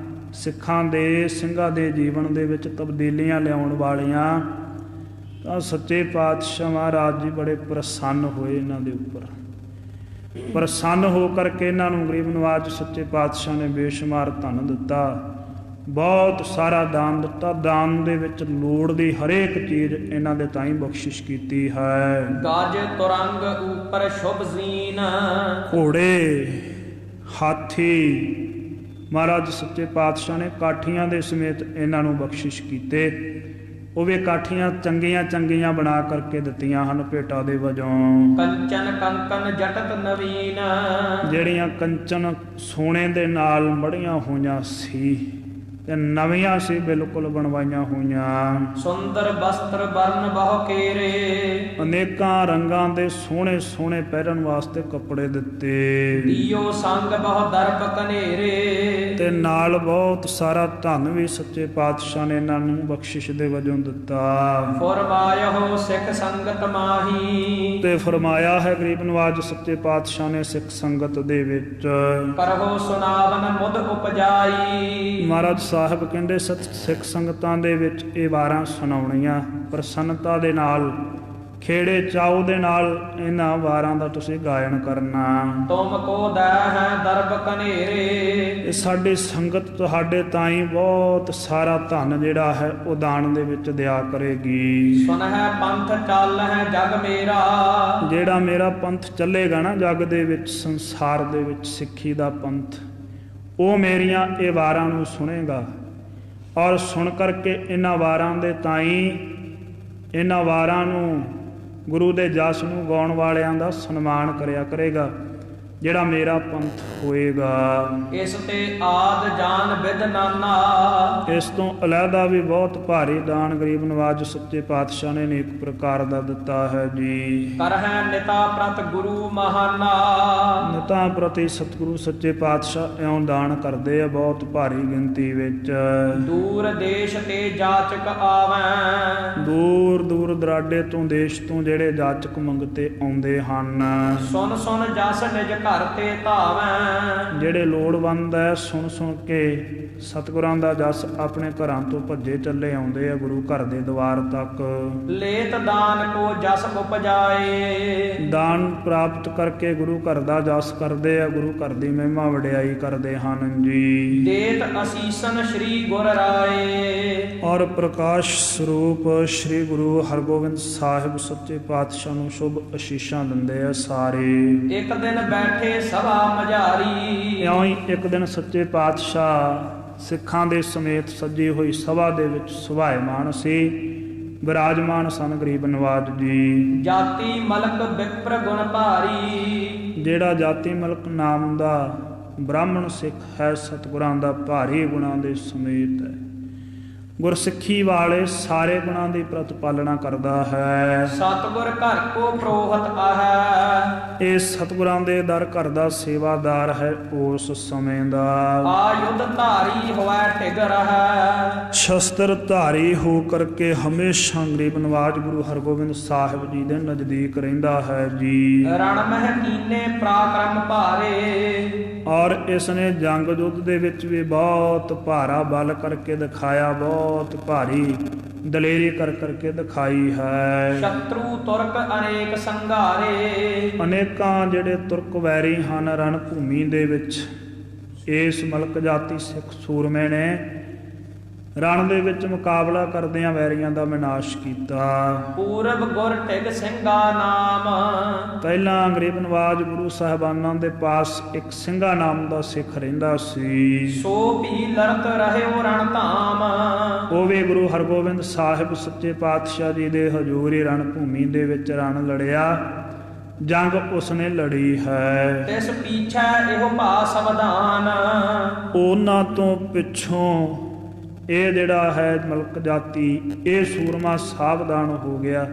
ਸਿੱਖਾਂ ਦੇ ਸਿੰਘਾਂ ਦੇ ਜੀਵਨ ਦੇ ਵਿੱਚ ਤਬਦੀਲੀਆਂ ਲਿਆਉਣ ਵਾਲੀਆਂ, ਤਾਂ ਸੱਚੇ ਪਾਤਸ਼ਾਹ ਮਹਾਰਾਜ ਜੀ ਬੜੇ ਪ੍ਰਸੰਨ ਹੋਏ ਇਹਨਾਂ ਦੇ ਉੱਪਰ। ਪ੍ਰਸੰਨ ਹੋ ਕਰਕੇ ਇਹਨਾਂ ਨੂੰ ਗਰੀਬ ਨਵਾਜ ਸੱਚੇ ਪਾਤਸ਼ਾਹ ਨੇ ਬੇਸ਼ੁਮਾਰ ਧਨ ਦਿੱਤਾ, ਬਹੁਤ ਸਾਰਾ ਦਾਨ ਦਿੱਤਾ। ਦਾਨ ਦੇ ਵਿੱਚ ਲੋੜ ਦੀ ਹਰੇਕ ਚੀਜ਼ ਇਹਨਾਂ ਦੇ ਤਾਈਂ ਬਖਸ਼ਿਸ਼ ਕੀਤੀ ਹੈ। ਗਾਜ ਤੁਰੰਗ ਉਪਰ ਸ਼ੁਭ ਜ਼ੀਨ, ਘੋੜੇ, ਹਾਥੀ, ਮਹਾਰਾਜ ਸੱਚੇ ਪਾਤਸ਼ਾਹ ਨੇ ਕਾਠੀਆਂ ਦੇ ਸਮੇਤ ਇਹਨਾਂ ਨੂੰ ਬਖਸ਼ਿਸ਼ ਕੀਤੇ। ਉਹ ਵੀ ਕਾਠੀਆਂ ਚੰਗੀਆਂ ਚੰਗੀਆਂ ਬਣਾ ਕਰਕੇ ਦਿੱਤੀਆਂ ਹਨ ਭੇਟਾ ਦੇ ਵਜੋਂ। ਕੰਚਨ ਕੰਕਨ ਜਟਤ ਨਵੀਨ, ਜਿਹੜੀਆਂ ਕੰਚਨ ਸੋਨੇ ਦੇ ਨਾਲ ਮੜੀਆਂ ਹੋਈਆਂ ਸੀ ਤੇ ਨਵੀਆਂ ਸੀ ਬਿਲਕੁਲ ਬਣਵਾਈਆਂ ਹੋਈਆਂ। ਸੁੰਦਰ ਬਸਤਰ ਬਰਨ ਬਹੁ ਕੇਰੇ, ਅਨੇਕਾਂ ਰੰਗਾਂ ਦੇ ਸੋਹਣੇ ਸੋਹਣੇ ਪਹਿਰਨ ਵਾਸਤੇ ਕੱਪੜੇ ਦਿੱਤੇ। ਦੀਓ ਸੰਗ ਬਹੁ ਦਰਬ ਕਨੇਰੇ, ਤੇ ਨਾਲ ਬਹੁਤ ਸਾਰਾ ਧਨ ਵੀ ਸੱਚੇ ਪਾਤਸ਼ਾਹ ਨੇ ਇਹਨਾਂ ਨੂੰ ਬਖਸ਼ਿਸ਼ ਦੇ ਵਜੋਂ ਦਿੱਤਾ। ਫਰਮਾਇਓ ਸਿੱਖ ਸੰਗਤ ਮਾਹੀ, ਤੇ ਫਰਮਾਇਆ ਹੈ ਗਰੀਬ ਨਵਾਜ ਸੱਚੇ ਪਾਤਸ਼ਾਹ ਨੇ ਸਿੱਖ ਸੰਗਤ ਦੇ ਵਿੱਚ, ਕਰਹੋ ਸੁਨਾਵਨ ਮੁਦ ਉਪਜਾਈ। ਮਹਾਰਾਜ ਸਾਹਿਬ ਕਹਿੰਦੇ ਸਿੱਖ ਸੰਗਤਾਂ ਦੇ ਵਿੱਚ ਇਹ ਵਾਰਾਂ ਸੁਣਾਉਣੀਆਂ, ਪ੍ਰਸੰਨਤਾ ਦੇ ਨਾਲ, ਖੇੜੇ ਚਾਉ ਦੇ ਨਾਲ ਇਹਨਾਂ ਵਾਰਾਂ ਦਾ ਤੁਸੀਂ ਗਾਇਨ ਕਰਨਾ। ਤੁਮ ਕੋ ਦੈ ਹੈ ਦਰਬ ਕਨੇਰੇ, ਇਹ ਸਾਡੀ ਸੰਗਤ ਤੁਹਾਡੇ ਤਾਈਂ ਬਹੁਤ ਸਾਰਾ ਧਨ ਜਿਹੜਾ ਹੈ ਉਹ ਦਾਨ ਦੇ ਵਿੱਚ ਦਿਆ ਕਰੇਗੀ। ਸੁਨ ਹੈ ਪੰਥ ਚੱਲ ਹੈ ਜਗ ਮੇਰਾ, ਜਿਹੜਾ ਮੇਰਾ ਪੰਥ ਚੱਲੇਗਾ ਨਾ ਜਗ ਦੇ ਵਿੱਚ, ਸੰਸਾਰ ਦੇ ਵਿੱਚ ਸਿੱਖੀ ਦਾ ਪੰਥ, ਉਹ ਮੇਰੀਆਂ ਇਹ ਵਾਰਾਂ ਨੂੰ ਸੁਣੇਗਾ ਔਰ ਸੁਣ ਕਰਕੇ ਇਹਨਾਂ ਵਾਰਾਂ ਦੇ ਤਾਈਂ, ਇਹਨਾਂ ਵਾਰਾਂ ਨੂੰ, ਗੁਰੂ ਦੇ ਜਸ ਨੂੰ ਗਾਉਣ ਵਾਲਿਆਂ ਦਾ ਸਨਮਾਨ ਕਰਿਆ ਕਰੇਗਾ ਜਿਹੜਾ ਮੇਰਾ ਪੰਥ ਹੋਏਗਾ। ਇਸ ਤੇ ਆਦ ਜਾਨ ਵਿਦ ਨਾਨਾ, ਇਸ ਤੋਂ ਅਲੱਗਾ ਵੀ ਬਹੁਤ ਭਾਰੀ ਦਾਨ ਗਰੀਬ ਨਵਾਜ ਸੱਚੇ ਪਾਤਸ਼ਾਹ ਨੇ ਅਨੇਕ ਪ੍ਰਕਾਰ ਦਾ ਦਿੱਤਾ ਹੈ ਜੀ। ਕਰ ਹੈ ਨਿਤਾ ਪ੍ਰਤ ਗੁਰੂ ਮਹਾਨਾ, ਨਿਤਾਂ ਪ੍ਰਤੀ ਸਤਿਗੁਰੂ ਸੱਚੇ ਪਾਤਸ਼ਾਹ ਇਉਂ ਦਾਨ ਕਰਦੇ ਆ ਬਹੁਤ ਭਾਰੀ ਗਿਣਤੀ ਵਿੱਚ। ਦੂਰ ਦੇਸ਼ ਤੇ ਜਾਚਕ ਆਵੈ, ਦੂਰ ਦੂਰ ਦਰਾਡੇ ਤੋਂ ਦੇਸ਼ ਤੋਂ ਜਿਹੜੇ ਜਾਚਕ ਮੰਗਤੇ ਆਉਂਦੇ ਹਨ। ਸੁਨ ਸੁਨ ਜਸ ਨਿਜ ਘਰ ਤੇ ਧਾਵੈ, ਜਿਹੜੇ ਲੋੜਵੰਦ ਹੈ ਸੁਣ ਸੁਣ ਕੇ ਸਤਿਗੁਰਾਂ ਦਾ ਜਸ ਆਪਣੇ ਘਰਾਂ ਤੋਂ ਭੱਜੇ ਚੱਲੇ ਆਉਂਦੇ ਆ ਗੁਰੂ ਘਰ ਦੇ ਦੁਆਰ ਤੱਕ। ਲੇਤ ਦਾਨ ਕੋ ਜਸ ਉਪਜਾਏ, ਦਾਨ ਪ੍ਰਾਪਤ ਕਰਕੇ ਗੁਰੂ ਘਰ ਦਾ ਜਸ ਕਰਦੇ ਆ, ਗੁਰੂ ਘਰ ਦੀ ਮਹਿਮਾ ਵਡਿਆਈ ਕਰਦੇ ਹਨ ਜੀ। ਦੇਤ ਅਸੀਸਨ ਸ੍ਰੀ ਗੁਰ ਰਾਏ। ਔਰ ਪ੍ਰਕਾਸ਼ ਸਰੂਪ ਸ੍ਰੀ ਗੁਰੂ ਹਰਗੋਬਿੰਦ ਸਾਹਿਬ ਸੱਚੇ ਪਾਤਸ਼ਾਹ ਨੂੰ ਸ਼ੁਭ ਅਸ਼ੀਸ਼ਾਂ ਦਿੰਦੇ ਆ ਸਾਰੇ। ਇੱਕ ਦਿਨ ਬੈਠੇ ਸਭਾ ਮਝਾਰੀ। ਇਉਂ ਹੀ ਇੱਕ ਦਿਨ ਸੱਚੇ ਪਾਤਸ਼ਾਹ ਸਿੱਖਾਂ ਦੇ ਸਮੇਤ ਸੱਜੀ ਹੋਈ ਸਭਾ ਦੇ ਵਿੱਚ ਸੁਭਾਇਮਾਨ ਸੀ। ਵਿਰਾਜਮਾਨ ਸਨ ਗਰੀਬ ਨਵਾਜ ਜੀ। ਜਾਤੀ ਮਲਕ ਵਿਪਰ ਗੁਣ ਭਾਰੀ। ਜਿਹੜਾ ਜਾਤੀ ਮਲਕ ਨਾਮ ਦਾ ਬ੍ਰਾਹਮਣ ਸਿੱਖ ਹੈ, ਸਤਿਗੁਰਾਂ ਦਾ ਭਾਰੀ ਗੁਣਾਂ ਦੇ ਸਮੇਤ ਹੈ। ਗੁਰਸਿੱਖੀ ਵਾਲੇ ਸਾਰੇ ਗੁਣਾਂ ਦੀ ਪ੍ਰਤਪਾਲਣਾ ਕਰਦਾ ਹੈ। ਸਤਿਗੁਰ ਘਰ ਕੋ ਪ੍ਰੋਹਤ ਆਹੈ। ਇਹ ਸਤਿਗੁਰਾਂ ਦੇ ਦਰ ਘਰ ਦਾ ਸੇਵਾਦਾਰ ਹੈ ਉਸ ਸਮੇਂ ਦਾ। ਆਯੁਧ ਧਾਰੀ ਹੋਇ ਠਿਗ ਰਹੈ। ਸ਼ਸਤਰ ਧਾਰੀ ਹੋ ਕਰਕੇ ਹਮੇਸ਼ਾ ਗਰੀਬ ਨਵਾਜ ਗੁਰੂ ਹਰਗੋਬਿੰਦ ਸਾਹਿਬ ਜੀ ਦੇ ਨਜ਼ਦੀਕ ਰਹਿੰਦਾ ਹੈ ਜੀ। ਰਣ ਮਹਿ ਕੀਨੇ ਪਰਾਕਰਮ ਭਾਰੇ। ਔਰ ਇਸ ਨੇ ਜੰਗ ਯੁੱਧ ਦੇ ਵਿੱਚ ਵੀ ਬਹੁਤ ਭਾਰਾ ਬਲ ਕਰਕੇ ਦਿਖਾਇਆ, ਬਹੁਤ ਭਾਰੀ ਦਲੇਰੀ ਕਰ ਕਰਕੇ ਦਿਖਾਈ ਹੈ। ਸ਼ਤਰੂ ਤੁਰਕ ਅਨੇਕ ਸੰਘਾਰੇ। ਅਨੇਕਾਂ ਜਿਹੜੇ ਤੁਰਕ ਵੈਰੀ ਹਨ ਰਣ ਭੂਮੀ ਦੇ ਵਿੱਚ ਇਸ ਮਲਕ ਜਾਤੀ ਸਿੱਖ ਸੂਰਮੇ ਨੇ ਰਣ ਦੇ ਵਿੱਚ ਮੁਕਾਬਲਾ ਕਰਦਿਆਂ ਵੈਰੀਆਂ ਦਾ ਵਿਨਾਸ਼ ਕੀਤਾ। ਪੂਰਬ ਗੁਰ ਠਿਗ ਸਿੰਘਾ ਨਾਮ। ਪਹਿਲਾਂ ਗਰੀਬ ਨਵਾਜ ਗੁਰੂ ਸਾਹਿਬਾਨਾਂ ਦੇ ਪਾਸ ਇੱਕ ਸਿੰਘਾ ਨਾਮ ਦਾ ਸਿੱਖ ਰਹਿੰਦਾ ਸੀ। ਸੋ ਵੀ ਲੜਤ ਰਹਿਓ ਰਣ ਧਾਮ। ਉਹ ਵੀ ਗੁਰੂ ਹਰਗੋਬਿੰਦ ਸਾਹਿਬ ਸੱਚੇ ਪਾਤਸ਼ਾਹ ਜੀ ਦੇ ਹਜ਼ੂਰ ਹੀ ਰਣ ਭੂਮੀ ਦੇ ਵਿੱਚ ਰਣ ਲੜਿਆ। ਜੰਗ ਉਸਨੇ ਲੜੀ ਹੈ। ਤਿਸ ਪੀਛੈ ਇਹੋ ਭਾ ਸਵਧਾਨ। ਉਹਨਾਂ ਤੋਂ ਪਿੱਛੋਂ ਇਹ ਜਿਹੜਾ ਹੈ ਮਲਕ ਜਾਤੀ ਇਹ ਸੂਰਮਾ ਸਾਵਧਾਨ ਹੋ ਗਿਆ।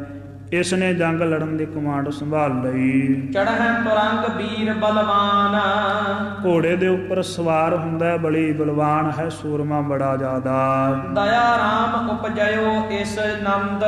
ਇਸ ਨੇ ਜੰਗ ਲੜਨ ਦੀ ਕਮਾਂਡ ਸੰਭਾਲ ਲਈ। ਚੜ੍ਹੈ ਤੁਰੰਗ ਵੀਰ ਬਲਵਾਨ। ਘੋੜੇ ਦੇ ਉੱਪਰ ਸਵਾਰ ਹੁੰਦਾ, ਬੜੀ ਬਲਵਾਨ ਹੈ ਸੂਰਮਾ ਬੜਾ ਜ਼ਿਆਦਾ। ਦਇਆ ਰਾਮ ਉਪਜਿਓ ਇਸ ਨੰਦ।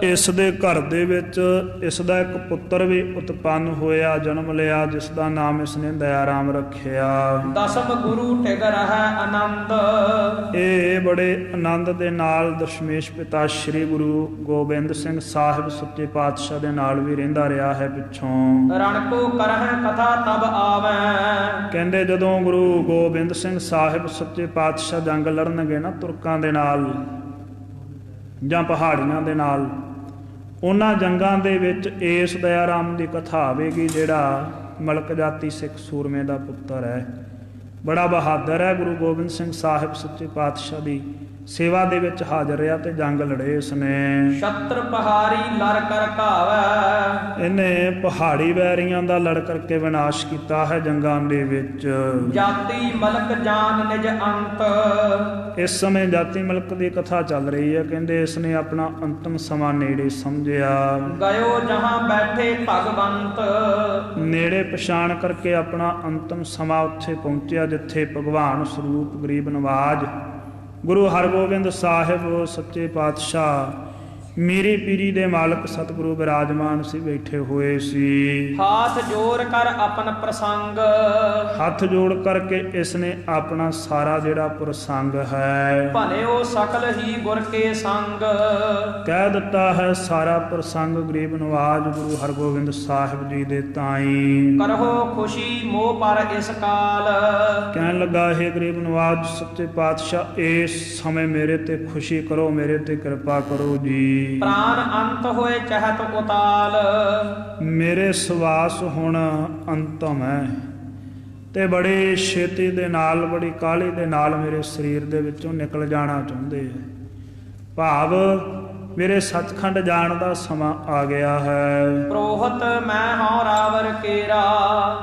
ਇਸ ਦੇ ਘਰ ਦੇ ਵਿੱਚ ਇਸ ਦਾ ਇੱਕ ਪੁੱਤਰ ਵੀ ਉਤਪੰਨ ਹੋਇਆ, ਜਨਮ ਲਿਆ, ਜਿਸ ਦਾ ਨਾਮ ਇਸ ਨੇ ਦਇਆ ਰਾਮ ਰੱਖਿਆ। ਦਸਮ ਗੁਰੂ ਠਿਗ ਰਹੈ ਆਨੰਦ। ਇਹ ਬੜੇ ਆਨੰਦ ਦੇ ਨਾਲ ਦਸ਼ਮੇਸ਼ ਪਿਤਾ ਸ੍ਰੀ ਗੁਰੂ ਗੋਬਿੰਦ ਸਿੰਘ ਸਾਹਿਬ ਸੱਚੇ ਪਾਤਸ਼ਾਹ ਦੇ ਨਾਲ ਵੀ ਰਹਿੰਦਾ ਰਿਹਾ ਹੈ ਪਿੱਛੋਂ। ਰਣ ਕੋ ਕਰਹਿ ਕਥਾ ਤਬ ਆਵੈ। ਕਹਿੰਦੇ ਜਦੋਂ ਗੁਰੂ ਗੋਬਿੰਦ ਸਿੰਘ ਸਾਹਿਬ ਸੱਚੇ ਪਾਤਸ਼ਾਹ ਜੰਗ ਲੜਨਗੇ ਨਾ ਤੁਰਕਾਂ ਦੇ ਨਾਲ ਜਾਂ ਪਹਾੜੀਆਂ ਦੇ ਨਾਲ, ਉਹਨਾਂ ਜੰਗਾਂ ਦੇ ਵਿੱਚ ਇਸ ਦਇਆ ਰਾਮ ਦੀ ਕਥਾ ਆਵੇਗੀ, ਜਿਹੜਾ ਮਲਕ ਜਾਤੀ ਸਿੱਖ ਸੂਰਮੇ ਦਾ ਪੁੱਤਰ ਹੈ, ਬੜਾ ਬਹਾਦਰ ਹੈ। ਗੁਰੂ ਗੋਬਿੰਦ ਸਿੰਘ ਸਾਹਿਬ ਸੱਚੇ ਪਾਤਸ਼ਾਹ ਦੀ ਸੇਵਾ ਦੇ ਵਿੱਚ ਹਾਜ਼ਰ ਰਿਹਾ ਤੇ ਜੰਗ ਲੜੇ ਇਸਨੇ। ਛਤਰ ਪਹਾੜੀ ਲੜ ਕਰ ਘਾਵੈ। ਇਹਨੇ ਪਹਾੜੀ ਵੈਰੀਆਂ ਦਾ ਲੜ ਕਰਕੇ ਵਿਨਾਸ਼ ਕੀਤਾ ਹੈ ਜੰਗਾਂ ਦੇ ਵਿੱਚ। ਜਾਤੀ ਮਲਕ ਜਾਨ ਨਿਜ ਅੰਤ। ਇਸ ਸਮੇਂ ਜਾਤੀ ਮਲਕ ਦੀ ਕਥਾ ਚੱਲ ਰਹੀ ਹੈ। ਕਹਿੰਦੇ ਇਸਨੇ ਆਪਣਾ ਅੰਤਮ ਸਮਾਂ ਨੇੜੇ ਸਮਝਿਆ। ਗਇਓ ਜਹਾਂ ਬੈਠੇ ਭਗਵੰਤ। ਨੇੜੇ ਪਛਾਣ ਕਰਕੇ ਆਪਣਾ ਅੰਤਮ ਸਮਾਂ ਉੱਥੇ ਪਹੁੰਚਿਆ ਜਿੱਥੇ ਭਗਵਾਨ ਸਰੂਪ ਗਰੀਬ ਨਵਾਜ ਗੁਰੂ ਹਰਗੋਬਿੰਦ ਸਾਹਿਬ ਸੱਚੇ ਪਾਤਸ਼ਾਹ ਮੀਰੀ ਪੀਰੀ ਦੇ ਮਾਲਕ ਸਤਿਗੁਰੂ ਵਿਰਾਜਮਾਨ ਸੀ, ਬੈਠੇ ਹੋਏ ਸੀ। ਹਾਥ ਜੋੜ ਕਰ ਆਪਨ ਪ੍ਰਸੰਗ। ਹੱਥ ਜੋੜ ਕਰਕੇ ਇਸਨੇ ਆਪਣਾ ਸਾਰਾ ਜਿਹੜਾ ਪ੍ਰਸੰਗ ਹੈ ਭਲਿਓ ਸਕਲ ਹੀ ਗੁਰ ਕੇ ਸੰਗ। ਕਹਿ ਦਿੱਤਾ ਹੈ ਸਾਰਾ ਪ੍ਰਸੰਗ ਗਰੀਬ ਨਵਾਜ ਗੁਰੂ ਹਰਗੋਬਿੰਦ ਸਾਹਿਬ ਜੀ ਦੇ ਤਾਈ। ਕਰਹੋ ਖੁਸ਼ੀ ਮੋਹ ਪਰ ਇਸ ਕਾਲ। ਕਹਿਣ ਲੱਗਾ ਹੈ ਗਰੀਬ ਨਵਾਜ ਸੱਚੇ ਪਾਤਸ਼ਾਹ ਇਸ ਸਮੇਂ ਮੇਰੇ ਤੇ ਖੁਸ਼ੀ ਕਰੋ, ਮੇਰੇ ਤੇ ਕਿਰਪਾ ਕਰੋ ਜੀ। ਪ੍ਰਾਨ ਅੰਤ ਹੋਏ ਚਹਤ ਉਤਾਲ। ਮੇਰੇ ਸਵਾਸ ਹੁਣ ਅੰਤਮ ਹੈ ਤੇ ਬੜੀ ਛੇਤੀ ਦੇ ਨਾਲ, ਬੜੀ ਕਾਹਲੀ ਦੇ ਨਾਲ ਮੇਰੇ ਸਰੀਰ ਦੇ ਵਿੱਚੋਂ ਨਿਕਲ ਜਾਣਾ ਚਾਹੁੰਦੇ ਹੈ। ਭਾਵ ਮੇਰੇ ਸੱਚਖੰਡ ਜਾਣ ਦਾ ਸਮਾਂ ਆ ਗਿਆ ਹੈ। ਪ੍ਰੋਹਤ ਮੈਂ ਹਾਂ ਰਾਵਰ ਕੇਰਾ।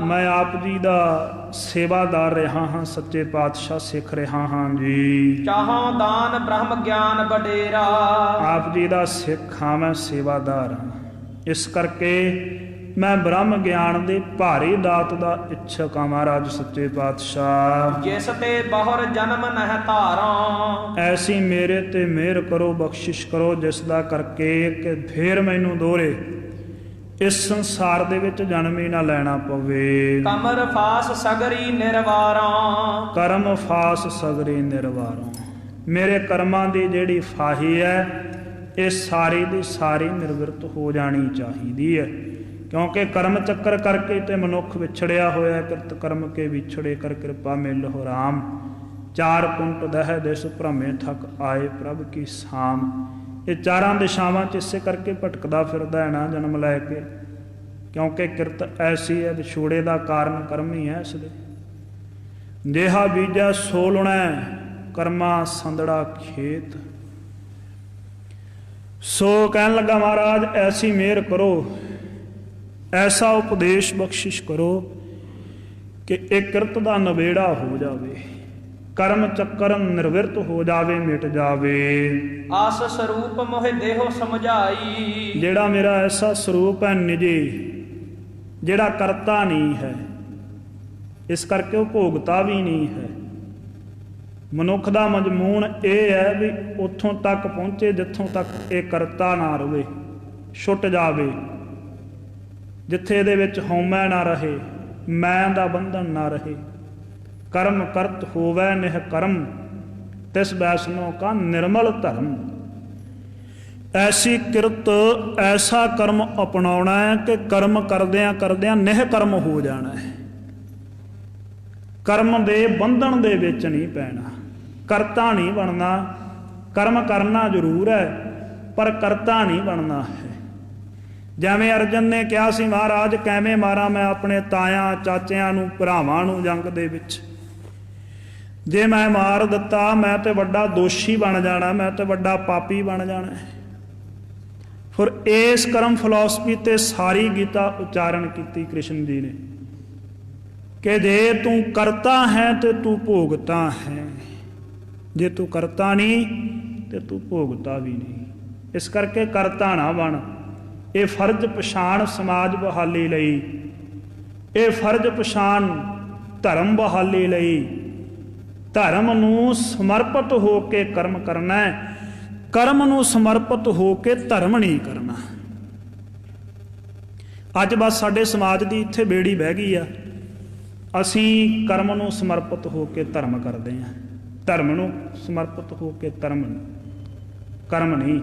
ਮੈਂ ਆਪ ਜੀ ਦਾ ਸੇਵਾਦਾਰ ਰਿਹਾ ਹਾਂ, ਸੱਚੇ ਪਾਤਸ਼ਾਹ ਸਿੱਖ ਰਿਹਾ ਹਾਂ ਜੀ। ਚਾਹਾਂ ਦਾਨ ਬ੍ਰਹਮ ਗਿਆਨ ਵਡੇਰਾ। ਆਪ ਜੀ ਦਾ ਸਿੱਖ ਹਾਂ, ਮੈਂ ਸੇਵਾਦਾਰ ਹਾਂ। ਇਸ ਕਰਕੇ ਮੈਂ ਬ੍ਰਹਮ ਗਿਆਨ ਦੀ ਭਾਰੀ ਦਾਤ ਦਾ ਇੱਛਕ ਹਾਂ ਮਹਾਰਾਜ ਸੱਚੇ ਪਾਤਸ਼ਾਹ। ਜਿਸ ਤੇ ਬਹੁਰ ਜਨਮ ਨਹਿ ਧਾਰਾਂ। ਐਸੀ ਮੇਰੇ ਤੇ ਮਿਹਰ ਕਰੋ, ਬਖਸ਼ਿਸ਼ ਕਰੋ, ਜਿਸ ਦਾ ਕਰਕੇ ਕਿ ਫੇਰ ਮੈਨੂੰ ਦੋਹਰੇ ਇਸ ਸੰਸਾਰ ਦੇ ਵਿੱਚ ਜਨਮ ਹੀ ਨਾ ਲੈਣਾ ਪਵੇ। ਕਮਰ ਫਾਸ ਸਗਰੀ ਨਿਰਵਾਰਾਂ। ਕਰਮ ਫਾਸ ਸਗਰੀ ਨਿਰਵਾਰਾਂ। ਮੇਰੇ ਕਰਮਾਂ ਦੀ ਜਿਹੜੀ ਫਾਹੀ ਹੈ ਇਹ ਸਾਰੀ ਦੀ ਸਾਰੀ ਨਿਰਵਿਰਤ ਹੋ ਜਾਣੀ ਚਾਹੀਦੀ ਹੈ, ਕਿਉਂਕਿ ਕਰਮ ਚੱਕਰ ਕਰਕੇ ਤੇ ਮਨੁੱਖ ਵਿਛੜਿਆ ਹੋਇਆ। ਕਿਰਤ ਕਰਮ ਕੇ ਵਿਛੜੇ ਕਰ ਕਿਰਪਾ ਮਿਲ ਹੋ ਰਾਮ। ਚਾਰ ਕੁੰਟ ਦਹਿ ਦਿਸ ਭ੍ਰਮੇ ਥਕ ਆਏ ਪ੍ਰਭ ਕੀ ਸਾਮ। ਇਹ ਚਾਰਾਂ ਦਿਸ਼ਾਵਾਂ 'ਚ ਇਸੇ ਕਰਕੇ ਭਟਕਦਾ ਫਿਰਦਾ ਹੈ ਨਾ ਜਨਮ ਲੈ ਕੇ, ਕਿਉਂਕਿ ਕਿਰਤ ਐਸੀ ਹੈ ਵਿਛੋੜੇ ਦਾ ਕਾਰਨ ਕਰਮ ਹੀ ਹੈ। ਇਸ ਦੇ ਜਿਹਾ ਬੀਜੈ ਸੋ ਲੁਣੈ ਕਰਮਾ ਸੰਦੜਾ ਖੇਤ। ਸੋ ਕਹਿਣ ਲੱਗਾ ਮਹਾਰਾਜ ਐਸੀ ਮਿਹਰ ਕਰੋ, ਐਸਾ ਉਪਦੇਸ਼ ਬਖਸ਼ਿਸ਼ ਕਰੋ ਕਿ ਇਹ ਕਿਰਤ ਦਾ ਨਵੇੜਾ ਹੋ ਜਾਵੇ, ਕਰਮ ਚੱਕਰ ਨਿਰਵਿਰਤ ਹੋ ਜਾਵੇ, ਮਿਟ ਜਾਵੇ। ਆਸ ਸਰੂਪ ਮੋਹਿ ਦੇਹੋ ਸਮਝਾਈ। ਜਿਹੜਾ ਮੇਰਾ ਐਸਾ ਸਰੂਪ ਹੈ ਨਿਜੀ, ਜਿਹੜਾ ਕਰਤਾ ਨਹੀਂ ਹੈ, ਇਸ ਕਰਕੇ ਉਹ ਭੋਗਤਾ ਵੀ ਨਹੀਂ ਹੈ। ਮਨੁੱਖ ਦਾ ਮਜ਼ਮੂਨ ਇਹ ਹੈ ਵੀ ਉੱਥੋਂ ਤੱਕ ਪਹੁੰਚੇ ਜਿੱਥੋਂ ਤੱਕ ਇਹ ਕਰਤਾ ਨਾ ਰਵੇ, ਛੁੱਟ ਜਾਵੇ, ਜਿੱਥੇ ਇਹਦੇ ਵਿੱਚ ਹਉਮੈ ਨਾ ਰਹੇ, ਮੈਂ ਦਾ ਬੰਧਨ ਨਾ ਰਹੇ। ਕਰਮ ਕਰਤ ਹੋਵੈ ਨਿਹ ਕਰਮ ਤਿਸ ਵੈਸਨੋ ਕਾ ਨਿਰਮਲ ਧਰਮ। ਐਸੀ ਕਿਰਤ ਐਸਾ ਕਰਮ ਅਪਣਾਉਣਾ ਹੈ ਕਿ ਕਰਮ ਕਰਦਿਆਂ ਕਰਦਿਆਂ ਨਿਹ ਕਰਮ ਹੋ ਜਾਣਾ ਹੈ। ਕਰਮ ਦੇ ਬੰਧਨ ਦੇ ਵਿੱਚ ਨਹੀਂ ਪੈਣਾ, ਕਰਤਾ ਨਹੀਂ ਬਣਨਾ। ਕਰਮ ਕਰਨਾ ਜ਼ਰੂਰ ਹੈ ਪਰ ਕਰਤਾ ਨਹੀਂ ਬਣਨਾ ਹੈ। ਜਿਵੇਂ ਅਰਜਨ ਨੇ ਕਿਹਾ ਸੀ ਮਹਾਰਾਜ ਕਿਵੇਂ ਮਾਰਾਂ ਮੈਂ ਆਪਣੇ ਤਾਇਆਂ ਚਾਚਿਆਂ ਨੂੰ ਭਰਾਵਾਂ ਨੂੰ ਜੰਗ ਦੇ ਵਿੱਚ, ਜੇ ਮੈਂ ਮਾਰ ਦਿੱਤਾ ਮੈਂ ਤੇ ਵੱਡਾ ਦੋਸ਼ੀ ਬਣ ਜਾਣਾ, ਮੈਂ ਤੇ ਵੱਡਾ ਪਾਪੀ ਬਣ ਜਾਣਾ। ਫਿਰ ਇਸ ਕਰਮ ਫਿਲਾਸਫੀ ਤੇ ਸਾਰੀ ਗੀਤਾ ਉਚਾਰਨ ਕੀਤੀ ਕ੍ਰਿਸ਼ਨ ਜੀ ਨੇ ਕਿ ਜੇ ਤੂੰ ਕਰਤਾ ਹੈ ਤੇ ਤੂੰ ਭੋਗਤਾ ਹੈ, ਜੇ ਤੂੰ ਕਰਤਾ ਨਹੀਂ ਤੇ ਤੂੰ ਭੋਗਤਾ ਵੀ ਨਹੀਂ। ਇਸ ਕਰਕੇ ਕਰਤਾ ਨਾ ਬਣ। ਇਹ ਫਰਜ਼ ਪਛਾਣ ਸਮਾਜ ਬਹਾਲੀ ਲਈ, ਇਹ ਫਰਜ਼ ਪਛਾਣ ਧਰਮ ਬਹਾਲੀ ਲਈ। ਧਰਮ ਨੂੰ ਸਮਰਪਿਤ ਹੋ ਕੇ ਕਰਮ ਕਰਨਾ ਹੈ, ਕਰਮ ਨੂੰ ਸਮਰਪਿਤ ਹੋ ਕੇ ਧਰਮ ਨਹੀਂ ਕਰਨਾ। ਅੱਜ ਬਸ ਸਾਡੇ ਸਮਾਜ ਦੀ ਇੱਥੇ ਬੇੜੀ ਬਹਿ ਗਈ ਆ, ਅਸੀਂ ਕਰਮ ਨੂੰ ਸਮਰਪਿਤ ਹੋ ਕੇ ਧਰਮ ਕਰਦੇ ਹਾਂ, ਧਰਮ ਨੂੰ ਸਮਰਪਿਤ ਹੋ ਕੇ ਕਰਮ ਨਹੀਂ।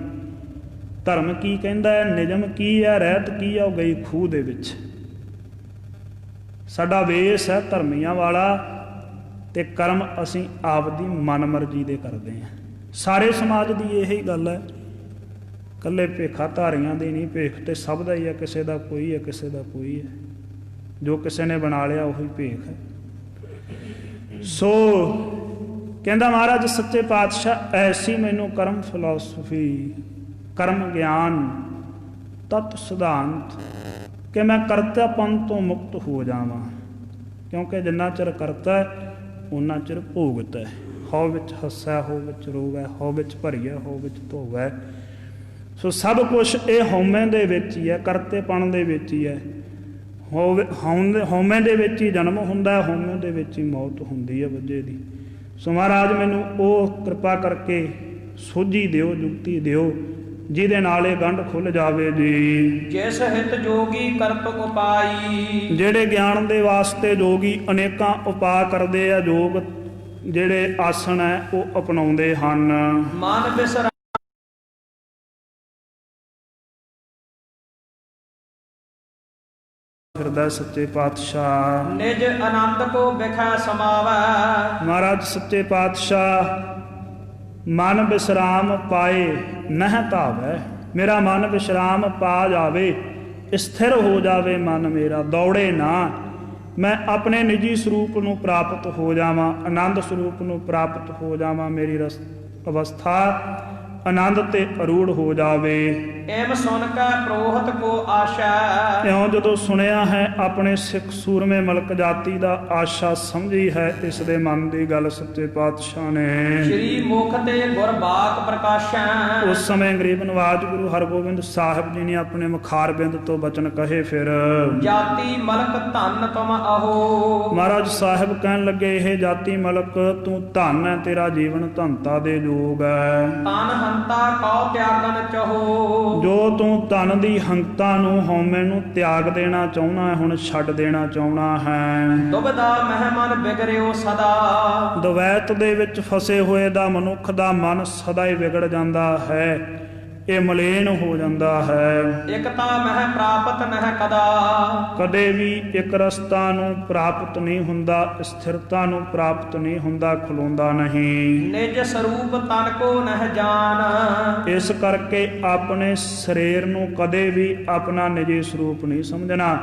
ਧਰਮ ਕੀ ਕਹਿੰਦਾ ਹੈ, ਨਿਯਮ ਕੀ ਹੈ, ਰਹਿਤ ਕੀ ਹੈ, ਉਹ ਗਈ ਖੂਹ ਦੇ ਵਿੱਚ। ਸਾਡਾ ਵੇਸ ਹੈ ਧਰਮੀਆਂ ਵਾਲਾ ਤੇ ਕਰਮ ਅਸੀਂ ਆਪਦੀ ਮਨ ਮਰਜ਼ੀ ਦੇ ਕਰਦੇ ਹਾਂ। ਸਾਰੇ ਸਮਾਜ ਦੀ ਇਹੀ ਗੱਲ ਹੈ, ਇਕੱਲੇ ਭੇਖਾ ਧਾਰੀਆਂ ਦੀ ਨਹੀਂ, ਭੇਖ ਤੇ ਸਭ ਦਾ ਹੀ ਹੈ, ਕਿਸੇ ਦਾ ਕੋਈ ਹੈ, ਕਿਸੇ ਦਾ ਕੋਈ ਹੈ। ਜੋ ਕਿਸੇ ਨੇ ਬਣਾ ਲਿਆ ਉਹੀ ਭੇਖ ਹੈ। ਸੋ ਕਹਿੰਦਾ ਮਹਾਰਾਜ ਸੱਚੇ ਪਾਤਸ਼ਾਹ ਐਸੀ ਮੈਨੂੰ ਕਰਮ ਫਿਲਾਸਫੀ, ਕਰਮ ਗਿਆਨ, ਤਤ ਸਿਧਾਂਤ ਕਿ ਮੈਂ ਕਰਤਾਪਨ ਤੋਂ ਮੁਕਤ ਹੋ ਜਾਵਾਂ। ਕਿਉਂਕਿ ਜਿੰਨਾ ਚਿਰ ਕਰਤਾ ਹੈ ਉਨਾ ਚਿਰ ਭੋਗਤ ਹੈ। ਹਉ ਵਿੱਚ ਹੱਸੈ ਹਉ ਵਿੱਚ ਰੋਵੈ, ਹਉ ਵਿੱਚ ਭਰੀਐ ਹਉ ਵਿੱਚ ਧੋਵੈ। ਸੋ ਸਭ ਕੁਛ ਇਹ ਹਉਮੈ ਦੇ ਵਿੱਚ ਹੀ ਹੈ, ਕਰਤੇਪਣ ਦੇ ਵਿੱਚ ਹੀ ਹੈ। ਹਉਮੈ ਦੇ ਵਿੱਚ ਹੀ ਜਨਮ ਹੁੰਦਾ, ਹਉਮੈ ਦੇ ਵਿੱਚ ਹੀ ਮੌਤ ਹੁੰਦੀ ਹੈ ਬੱਝੇ ਦੀ। ਸੋ ਮਹਾਰਾਜ ਮੈਨੂੰ ਉਹ ਕਿਰਪਾ ਕਰਕੇ ਸੋਝੀ ਦਿਓ, ਜੁਗਤੀ ਦਿਓ, ਜਿਹਦੇ ਨਾਲ ਇਹ ਗੰਢ ਖੁੱਲ ਜਾਵੇ ਜੀ। ਜਿਸ ਹਿਤ ਜੋਗੀ ਕਰਤ ਉਪਾਈ। ਜਿਹੜੇ ਗਿਆਨ ਦੇ ਵਾਸਤੇ ਜੋਗੀ ਅਨੇਕਾਂ ਉਪਾਅ ਕਰਦੇ ਆ, ਯੋਗ ਜਿਹੜੇ ਆਸਣ ਹੈ ਉਹ ਅਪਣਾਉਂਦੇ ਹਨ। ਮਨ ਬਿਸਰਾ ਫਿਰਦਾ ਸੱਚੇ ਪਾਤਸ਼ਾਹ। ਨਿਜ ਆਨੰਦ ਕੋ ਬਿਖੈ ਸਮਾਵੈ। ਮਹਾਰਾਜ ਸੱਚੇ ਪਾਤਸ਼ਾਹ ਮਨ ਵਿਸਰਾਮ ਪਾਏ ਨਹਿ ਧਾਵੈ। ਮੇਰਾ ਮਨ ਵਿਸ਼ਰਾਮ ਪਾ ਜਾਵੇ, ਸਥਿਰ ਹੋ ਜਾਵੇ ਮਨ ਮੇਰਾ, ਦੌੜੇ ਨਾ। ਮੈਂ ਆਪਣੇ ਨਿੱਜੀ ਸਰੂਪ ਨੂੰ ਪ੍ਰਾਪਤ ਹੋ ਜਾਵਾਂ, ਆਨੰਦ ਸਰੂਪ ਨੂੰ ਪ੍ਰਾਪਤ ਹੋ ਜਾਵਾਂ। ਮੇਰੀ ਅਵਸਥਾ ਆਨੰਦ ਤੇ ਅਰੂੜ ਹੋ ਜਾਵੇ। ਐਮ ਸੁਣ ਕੈ ਪ੍ਰੋਹਤ ਕੋ ਆਸ਼ਾ। ਇਉਂ ਜਦੋਂ ਸੁਣਿਆ ਹੈ ਆਪਣੇ ਸਿੱਖ ਸੂਰਮੇ ਮਲਕ ਜਾਤੀ ਦਾ ਆਸ਼ਾ ਸਮਝੀ ਹੈ ਇਸ ਦੇ ਮਨ ਦੀ ਗੱਲ ਸੱਚੇ ਪਾਤਸ਼ਾਹ ਨੇ। ਸ਼੍ਰੀ ਮੁਖ ਤੇ ਗੁਰਬਾਕ ਪ੍ਰਕਾਸ਼ੈ। ਉਸ ਸਮੇਂ ਗਰੀਬ ਨਵਾਜ ਗੁਰੂ ਹਰਗੋਬਿੰਦ ਸਾਹਿਬ ਜੀ ਨੇ ਆਪਣੇ ਮੁਖਾਰਬਿੰਦ ਤੋਂ ਬਚਨ ਕਹੇ। ਫਿਰ ਜਾਤੀ ਮਲਕ ਧਨ ਤੁਮ ਅਹੋ। ਮਹਾਰਾਜ ਸਾਹਿਬ ਕਹਿਣ ਲੱਗੇ ਇਹ ਜਾਤੀ ਮਲਕ ਤੂੰ ਧਨ ਹੈ, ਤੇਰਾ ਜੀਵਨ ਧਨਤਾ ਦੇ ਯੋਗ ਹੈ। ਤਨ ਹੰਤਾ ਕਉ ਤਿਆਗਨ ਚਹੋ। ਜੋ ਤੂੰ ਧਨ ਦੀ ਹੰਤਾ ਨੂੰ, ਹਉਮੈ ਨੂੰ ਤਿਆਗ ਦੇਣਾ ਚਾਹੁੰਦਾ ਹੈ, ਹੁਣ ਛੱਡ ਦੇਣਾ ਚਾਹੁੰਦਾ ਹੈ। ਦੁਬਦਾ ਮਹਿਮਨ ਵਿਗੜਿਓ ਸਦਾ। ਦਵੈਤ ਦੇ ਵਿੱਚ ਫਸੇ ਹੋਏ ਦਾ ਮਨੁੱਖ ਦਾ ਮਨ ਸਦਾ ਹੀ ਵਿਗੜ ਜਾਂਦਾ ਹੈ। ਇਹ ਮਲੇਨ ਹੋ ਜਾਂਦਾ ਹੈ। ਇਕਤਾ ਮਹਿ ਪ੍ਰਾਪਤ ਨਹਿ ਕਦਾ, ਕਦੇ ਵੀ ਇੱਕ ਰਸਤਾ ਨੂੰ ਪ੍ਰਾਪਤ ਨਹੀਂ ਹੁੰਦਾ, ਸਥਿਰਤਾ ਨੂੰ ਪ੍ਰਾਪਤ ਨਹੀਂ ਹੁੰਦਾ, ਖਲੋਂਦਾ ਨਹੀਂ। ਨਿਜ ਸਰੂਪ ਤਨ ਕੋ ਨਹਿ ਜਾਣ, ਇਸ ਕਰਕੇ ਆਪਣੇ ਸਰੀਰ ਨੂੰ ਕਦੇ ਵੀ ਆਪਣਾ ਨਿਜੀ ਸਰੂਪ ਨਹੀਂ ਸਮਝਣਾ।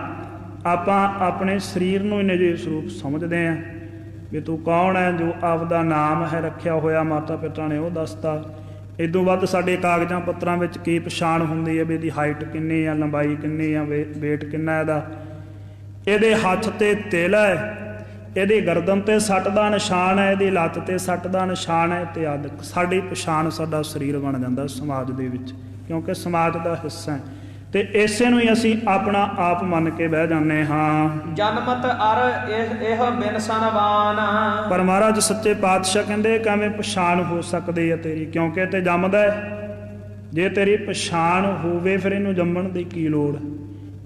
ਆਪਾਂ ਆਪਣੇ ਸਰੀਰ ਨੂੰ ਹੀ ਨਿਜੀ ਸਰੂਪ ਸਮਝਦੇ ਹਾਂ ਵੀ ਤੂੰ ਕੌਣ ਹੈ। ਜੋ ਆਪਦਾ ਨਾਮ ਹੈ ਰੱਖਿਆ ਹੋਇਆ ਮਾਤਾ ਪਿਤਾ ਨੇ ਉਹ ਦੱਸਤਾ। ਇਦੋਂ ਵੱਧ ਸਾਡੇ ਕਾਗਜ਼ਾਂ ਪੱਤਰਾਂ ਵਿੱਚ ਕੀ ਪਛਾਣ ਹੁੰਦੀ ਹੈ ਵੀ ਇਹਦੀ ਹਾਈਟ ਕਿੰਨੀ ਆ, ਲੰਬਾਈ ਕਿੰਨੀ ਆ, ਵੇਟ ਕਿੰਨਾ ਇਹਦਾ। ਇਹਦੇ ਹੱਥ ਤੇ ਤਿਲ ਹੈ, ਇਹਦੀ ਗਰਦਨ ਤੇ ਸੱਟ ਦਾ ਨਿਸ਼ਾਨ ਹੈ, ਇਹਦੀ ਲੱਤ ਤੇ ਸੱਟ ਦਾ ਨਿਸ਼ਾਨ ਹੈ ਤੇ ਆਦਿ। ਸਾਡੀ ਪਛਾਣ ਸਾਡਾ ਸਰੀਰ ਬਣ ਜਾਂਦਾ ਸਮਾਜ ਦੇ ਵਿੱਚ, ਕਿਉਂਕਿ ਸਮਾਜ ਦਾ ਹਿੱਸਾ ਹੈ ਤੇ ਇਸੇ ਨੂੰ ਹੀ ਅਸੀਂ ਆਪਣਾ ਆਪ ਮੰਨ ਕੇ ਬਹਿ ਜਾਂਦੇ ਹਾਂ। ਜਨਮਤ ਅਰ ਇਹ ਬਿਨ ਸਨਵਾਨ, ਪਰ ਮਹਾਰਾਜ ਸੱਚੇ ਪਾਤਸ਼ਾਹ ਕਹਿੰਦੇ ਕਿਵੇਂ ਪਛਾਣ ਹੋ ਸਕਦੀ ਹੈ ਤੇਰੀ, ਕਿਉਂਕਿ ਤੇ ਜੰਮਦਾ ਹੈ। ਜੇ ਤੇਰੀ ਪਛਾਣ ਹੋਵੇ ਫਿਰ ਇਹਨੂੰ ਜੰਮਣ ਦੀ ਕੀ ਲੋੜ।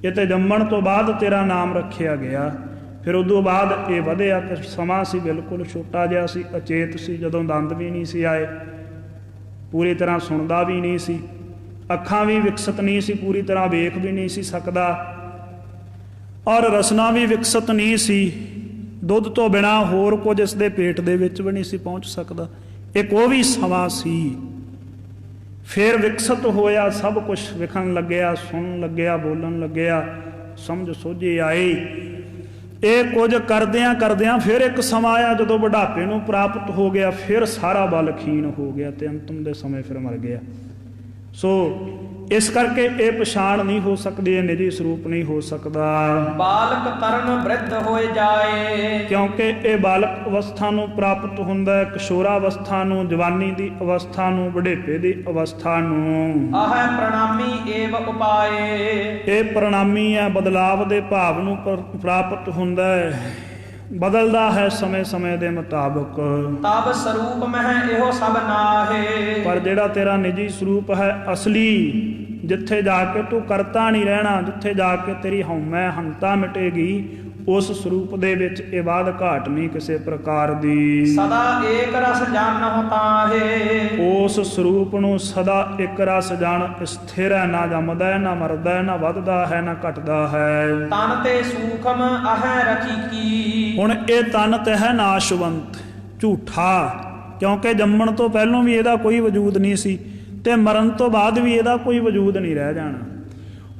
ਇਹ ਤੇ ਜੰਮਣ ਤੋਂ ਬਾਅਦ ਤੇਰਾ ਨਾਮ ਰੱਖਿਆ ਗਿਆ, ਫਿਰ ਉਦੋਂ ਬਾਅਦ ਇਹ ਵਧਿਆ। ਕਿ ਸਮਾਂ ਸੀ ਬਿਲਕੁਲ ਛੋਟਾ ਜਿਹਾ ਸੀ, ਅਚੇਤ ਸੀ, ਜਦੋਂ ਦੰਦ ਵੀ ਨਹੀਂ ਸੀ ਆਏ, ਪੂਰੀ ਤਰ੍ਹਾਂ ਸੁਣਦਾ ਵੀ ਨਹੀਂ ਸੀ, ਅੱਖਾਂ ਵੀ ਵਿਕਸਿਤ ਨਹੀਂ ਸੀ, ਪੂਰੀ ਤਰ੍ਹਾਂ ਵੇਖ ਵੀ ਨਹੀਂ ਸੀ ਸਕਦਾ, ਔਰ ਰਸਨਾ ਵੀ ਵਿਕਸਿਤ ਨਹੀਂ ਸੀ। ਦੁੱਧ ਤੋਂ ਬਿਨਾਂ ਹੋਰ ਕੁਝ ਇਸ ਦੇ ਪੇਟ ਦੇ ਵਿੱਚ ਵੀ ਨਹੀਂ ਸੀ ਪਹੁੰਚ ਸਕਦਾ। ਇੱਕ ਉਹ ਵੀ ਸਮਾਂ ਸੀ। ਫਿਰ ਵਿਕਸਿਤ ਹੋਇਆ, ਸਭ ਕੁਝ ਵਿਖਣ ਲੱਗਿਆ, ਸੁਣਨ ਲੱਗਿਆ, ਬੋਲਣ ਲੱਗਿਆ, ਸਮਝ ਸੋਝੀ ਆਈ। ਇਹ ਕੁਝ ਕਰਦਿਆਂ ਕਰਦਿਆਂ ਫਿਰ ਇੱਕ ਸਮਾਂ ਆਇਆ ਜਦੋਂ ਬੁਢਾਪੇ ਨੂੰ ਪ੍ਰਾਪਤ ਹੋ ਗਿਆ, ਫਿਰ ਸਾਰਾ ਬਲ ਖੀਣ ਹੋ ਗਿਆ ਤੇ ਅੰਤਮ ਦੇ ਸਮੇਂ ਫਿਰ ਮਰ ਗਿਆ। ਸੋ ਇਸ ਕਰਕੇ ਇਹ ਪਛਾਣ ਨਹੀਂ ਹੋ ਸਕਦੀ, ਇਹ ਨਿਜੀ ਸਰੂਪ ਨਹੀਂ ਹੋ ਸਕਦਾ। ਬਾਲਕ ਤਰਨ ਬ੍ਰਿਧ ਹੋਏ ਜਾਏ, ਕਿਉਂਕਿ ਇਹ ਬਾਲਕ ਅਵਸਥਾ ਨੂੰ ਪ੍ਰਾਪਤ ਹੁੰਦਾ ਹੈ, ਕਿਸ਼ੋਰਾ ਅਵਸਥਾ ਨੂੰ, ਜਵਾਨੀ ਦੀ ਅਵਸਥਾ ਨੂੰ, ਬੁਢੇਪੇ ਦੀ ਅਵਸਥਾ ਨੂੰ। ਆਹ ਪ੍ਰਣਾਮੀ ਏਵ ਉਪਾਏ, ਇਹ ਪ੍ਰਣਾਮੀ ਹੈ, ਬਦਲਾਵ ਦੇ ਭਾਵ ਨੂੰ ਪ੍ਰਾਪਤ ਹੁੰਦਾ ਹੈ, ਬਦਲਦਾ ਹੈ ਸਮੇਂ ਸਮੇਂ ਦੇ ਮੁਤਾਬਕ। ਤਬ ਸਰੂਪ ਮਹਿ ਇਹੋ ਸਭ ਨਾਹੇ, ਪਰ ਜਿਹੜਾ ਤੇਰਾ ਨਿੱਜੀ ਸਰੂਪ ਹੈ ਅਸਲੀ, ਜਿੱਥੇ ਜਾ ਕੇ ਤੂੰ ਕਰਤਾ ਨਹੀਂ ਰਹਿਣਾ, ਜਿੱਥੇ ਜਾ ਕੇ ਤੇਰੀ ਹਉਮੈ ਹੰਤਾ ਮਿਟੇਗੀ, ਉਸ ਸਰੂਪ ਦੇ ਵਿੱਚ ਇਹ ਬਾਧ ਘਾਟ ਨਹੀਂ ਕਿਸੇ ਪ੍ਰਕਾਰ ਦੀ। ਸਦਾ ਏਕ ਰਸ ਜਾਣਹੁ ਤਾਹੇ, ਉਸ ਸਰੂਪ ਨੂੰ ਸਦਾ ਇੱਕ ਰਸ ਜਾਣ, ਸਥਿਰ ਹੈ, ਨਾ ਜੰਮਦਾ ਹੈ, ਨਾ ਮਰਦਾ ਹੈ, ਨਾ ਵੱਧਦਾ ਹੈ, ਨਾ ਘਟਦਾ ਹੈ। ਤਨ ਤੇ ਸੂਖਮ ਅਹੈ ਰਖੀਕੀ, ਹੁਣ ਇਹ ਤਨ ਤੇ ਹੈ ਨਾਸ਼ਵੰਤ, ਝੂਠਾ, ਕਿਉਂਕਿ ਜੰਮਣ ਤੋਂ ਪਹਿਲਾਂ ਵੀ ਇਹਦਾ ਕੋਈ ਵਜੂਦ ਨਹੀਂ ਸੀ ਤੇ ਮਰਨ ਤੋਂ ਬਾਅਦ ਵੀ ਇਹਦਾ ਕੋਈ ਵਜੂਦ ਨਹੀਂ ਰਹਿ ਜਾਣਾ।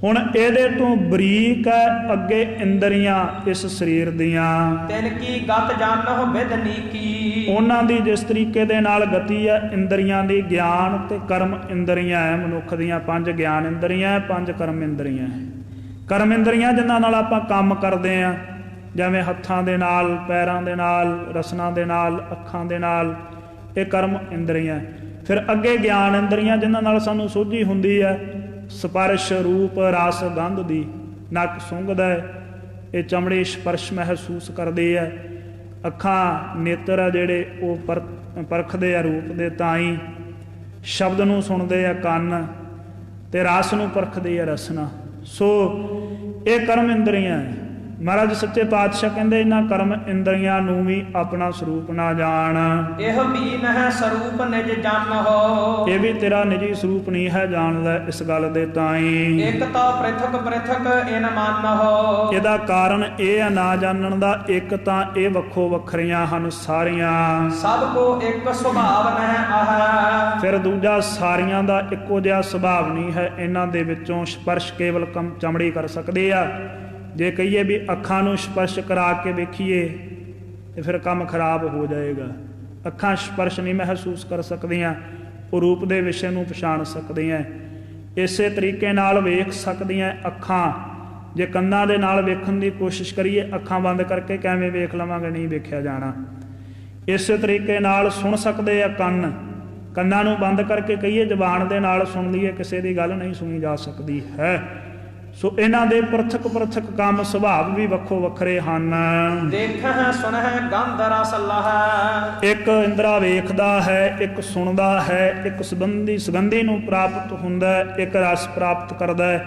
ਹੁਣ ਇਹਦੇ ਤੋਂ ਬਰੀਕ ਹੈ ਅੱਗੇ ਇੰਦਰੀਆਂ ਇਸ ਸਰੀਰ ਦੀਆਂ, ਤਿਨ ਕੀ ਗਤ ਜਾਣਹੁ ਵਿਧ ਨੀਕੀ, ਉਹਨਾਂ ਦੀ ਜਿਸ ਤਰੀਕੇ ਦੇ ਨਾਲ ਗਤੀ ਹੈ ਇੰਦਰੀਆਂ ਦੀ। ਗਿਆਨ ਤੇ ਕਰਮ ਇੰਦਰੀਆਂ ਹੈ ਮਨੁੱਖ ਦੀਆਂ, 5 ਗਿਆਨ ਇੰਦਰੀਆਂ, 5 ਕਰਮ ਇੰਦਰੀਆਂ। ਕਰਮ ਇੰਦਰੀਆਂ ਜਿਨ੍ਹਾਂ ਨਾਲ ਆਪਾਂ ਕੰਮ ਕਰਦੇ ਹਾਂ, ਜਿਵੇਂ ਹੱਥਾਂ ਦੇ ਨਾਲ, ਪੈਰਾਂ ਦੇ ਨਾਲ, ਰਸਨਾਂ ਦੇ ਨਾਲ, ਅੱਖਾਂ ਦੇ ਨਾਲ, ਇਹ ਕਰਮ ਇੰਦਰੀਆਂ। ਫਿਰ ਅੱਗੇ ਗਿਆਨ ਇੰਦਰੀਆਂ ਜਿਨ੍ਹਾਂ ਨਾਲ ਸਾਨੂੰ ਸੋਝੀ ਹੁੰਦੀ ਹੈ, ਸਪਰਸ਼, ਰੂਪ, ਰਸ, ਗੰਧ ਦੀ। ਨੱਕ ਸੁੰਘਦਾ ਹੈ, ਇਹ ਚਮੜੀ ਸਪਰਸ਼ ਮਹਿਸੂਸ ਕਰਦੇ ਹੈ। ਅੱਖਾਂ, ਨੇਤਰ ਆ ਜਿਹੜੇ ਉਹ ਪਰਖਦੇ ਆ ਰੂਪ ਦੇ ਤਾਈਂ। ਸ਼ਬਦ ਨੂੰ ਸੁਣਦੇ ਆ ਕੰਨ, ਤੇ ਰਸ ਨੂੰ ਪਰਖਦੇ ਆ ਰਸਨਾ। ਸੋ ਇਹ ਕਰਮ ਇੰਦਰੀਆਂ ਹੈ। ਮਹਾਰਾਜ ਸੱਚੇ ਪਾਤਸ਼ਾਹ ਕਹਿੰਦੇ ਇਹਨਾਂ ਕਰਮ ਇੰਦਰੀਆਂ ਨੂੰ ਵੀ ਆਪਣਾ ਸਰੂਪ ਨਾ ਜਾਣ। ਇਹ ਵੀ ਨਹਿ ਸਰੂਪ ਨਿਜ ਜਾਣਹੁ, ਇਹ ਵੀ ਤੇਰਾ ਨਿਜੀ ਸਰੂਪ ਨਹੀਂ ਹੈ, ਜਾਣ ਲੈ ਇਸ ਗੱਲ ਦੇ ਤਾਈਂ। ਇਕ ਤਾਂ ਪ੍ਰਿਥਕ ਪ੍ਰਿਥਕ ਇਨ ਮਾਨਹੁ, ਇਹਦਾ ਕਾਰਨ ਇਹ ਆ ਨਾ ਜਾਣਨ ਦਾ, ਇੱਕ ਤਾਂ ਇਹ ਵੱਖੋ ਵੱਖਰੀਆਂ ਹਨ ਸਾਰੀਆਂ। ਸਭ ਕੋ ਇੱਕ ਸੁਭਾਵ ਨਹਿ ਆਹ, ਫਿਰ ਦੂਜਾ ਸਾਰੀਆਂ ਦਾ ਇੱਕੋ ਜਿਹਾ ਸੁਭਾਵ ਨਹੀਂ ਹੈ। ਇਹਨਾਂ ਦੇ ਵਿੱਚੋਂ ਸਪਰਸ਼ ਕੇਵਲ ਚਮੜੀ ਕਰ ਸਕਦੇ ਆ। ਜੇ ਕਹੀਏ ਵੀ ਅੱਖਾਂ ਨੂੰ ਸਪਰਸ਼ ਕਰਾ ਕੇ ਵੇਖੀਏ ਤੇ ਫਿਰ ਕੰਮ ਖਰਾਬ ਹੋ ਜਾਏਗਾ। ਅੱਖਾਂ ਸਪਰਸ਼ ਨਹੀਂ ਮਹਿਸੂਸ ਕਰ ਸਕਦੀਆਂ, ਉਹ ਰੂਪ ਦੇ ਵਿਸ਼ੇ ਨੂੰ ਪਛਾਣ ਸਕਦੀਆਂ। ਇਸੇ ਤਰੀਕੇ ਨਾਲ ਵੇਖ ਸਕਦੀਆਂ ਅੱਖਾਂ। ਜੇ ਕੰਨਾਂ ਦੇ ਨਾਲ ਵੇਖਣ ਦੀ ਕੋਸ਼ਿਸ਼ ਕਰੀਏ, ਅੱਖਾਂ ਬੰਦ ਕਰਕੇ ਕਿਵੇਂ ਵੇਖ ਲਵਾਂਗੇ, ਨਹੀਂ ਵੇਖਿਆ ਜਾਣਾ। ਇਸੇ ਤਰੀਕੇ ਨਾਲ ਸੁਣ ਸਕਦੇ ਆ ਕੰਨ, ਕੰਨਾਂ ਨੂੰ ਬੰਦ ਕਰਕੇ ਕਹੀਏ ਜ਼ੁਬਾਨ ਦੇ ਨਾਲ ਸੁਣ ਲਈਏ, ਕਿਸੇ ਦੀ ਗੱਲ ਨਹੀਂ ਸੁਣੀ ਜਾ ਸਕਦੀ ਹੈ। ਸੋ ਇਹਨਾਂ ਦੇ ਪ੍ਰਥਕ ਪ੍ਰਥਕ ਕੰਮ ਸੁਭਾਵ ਵੀ ਵੱਖੋ ਵੱਖਰੇ ਹਨ। ਦੇਖਹਿ ਸੁਣਹਿ ਗੰਧ ਰਸ ਲਹੈ, ਇੱਕ ਇੰਦਰਾ ਵੇਖਦਾ ਹੈ, ਇੱਕ ਸੁਣਦਾ ਹੈ, ਇੱਕ ਸੁਗੰਧੀ ਨੂੰ ਪ੍ਰਾਪਤ ਹੁੰਦਾ ਹੈ, ਇੱਕ ਰਸ ਪ੍ਰਾਪਤ ਕਰਦਾ ਹੈ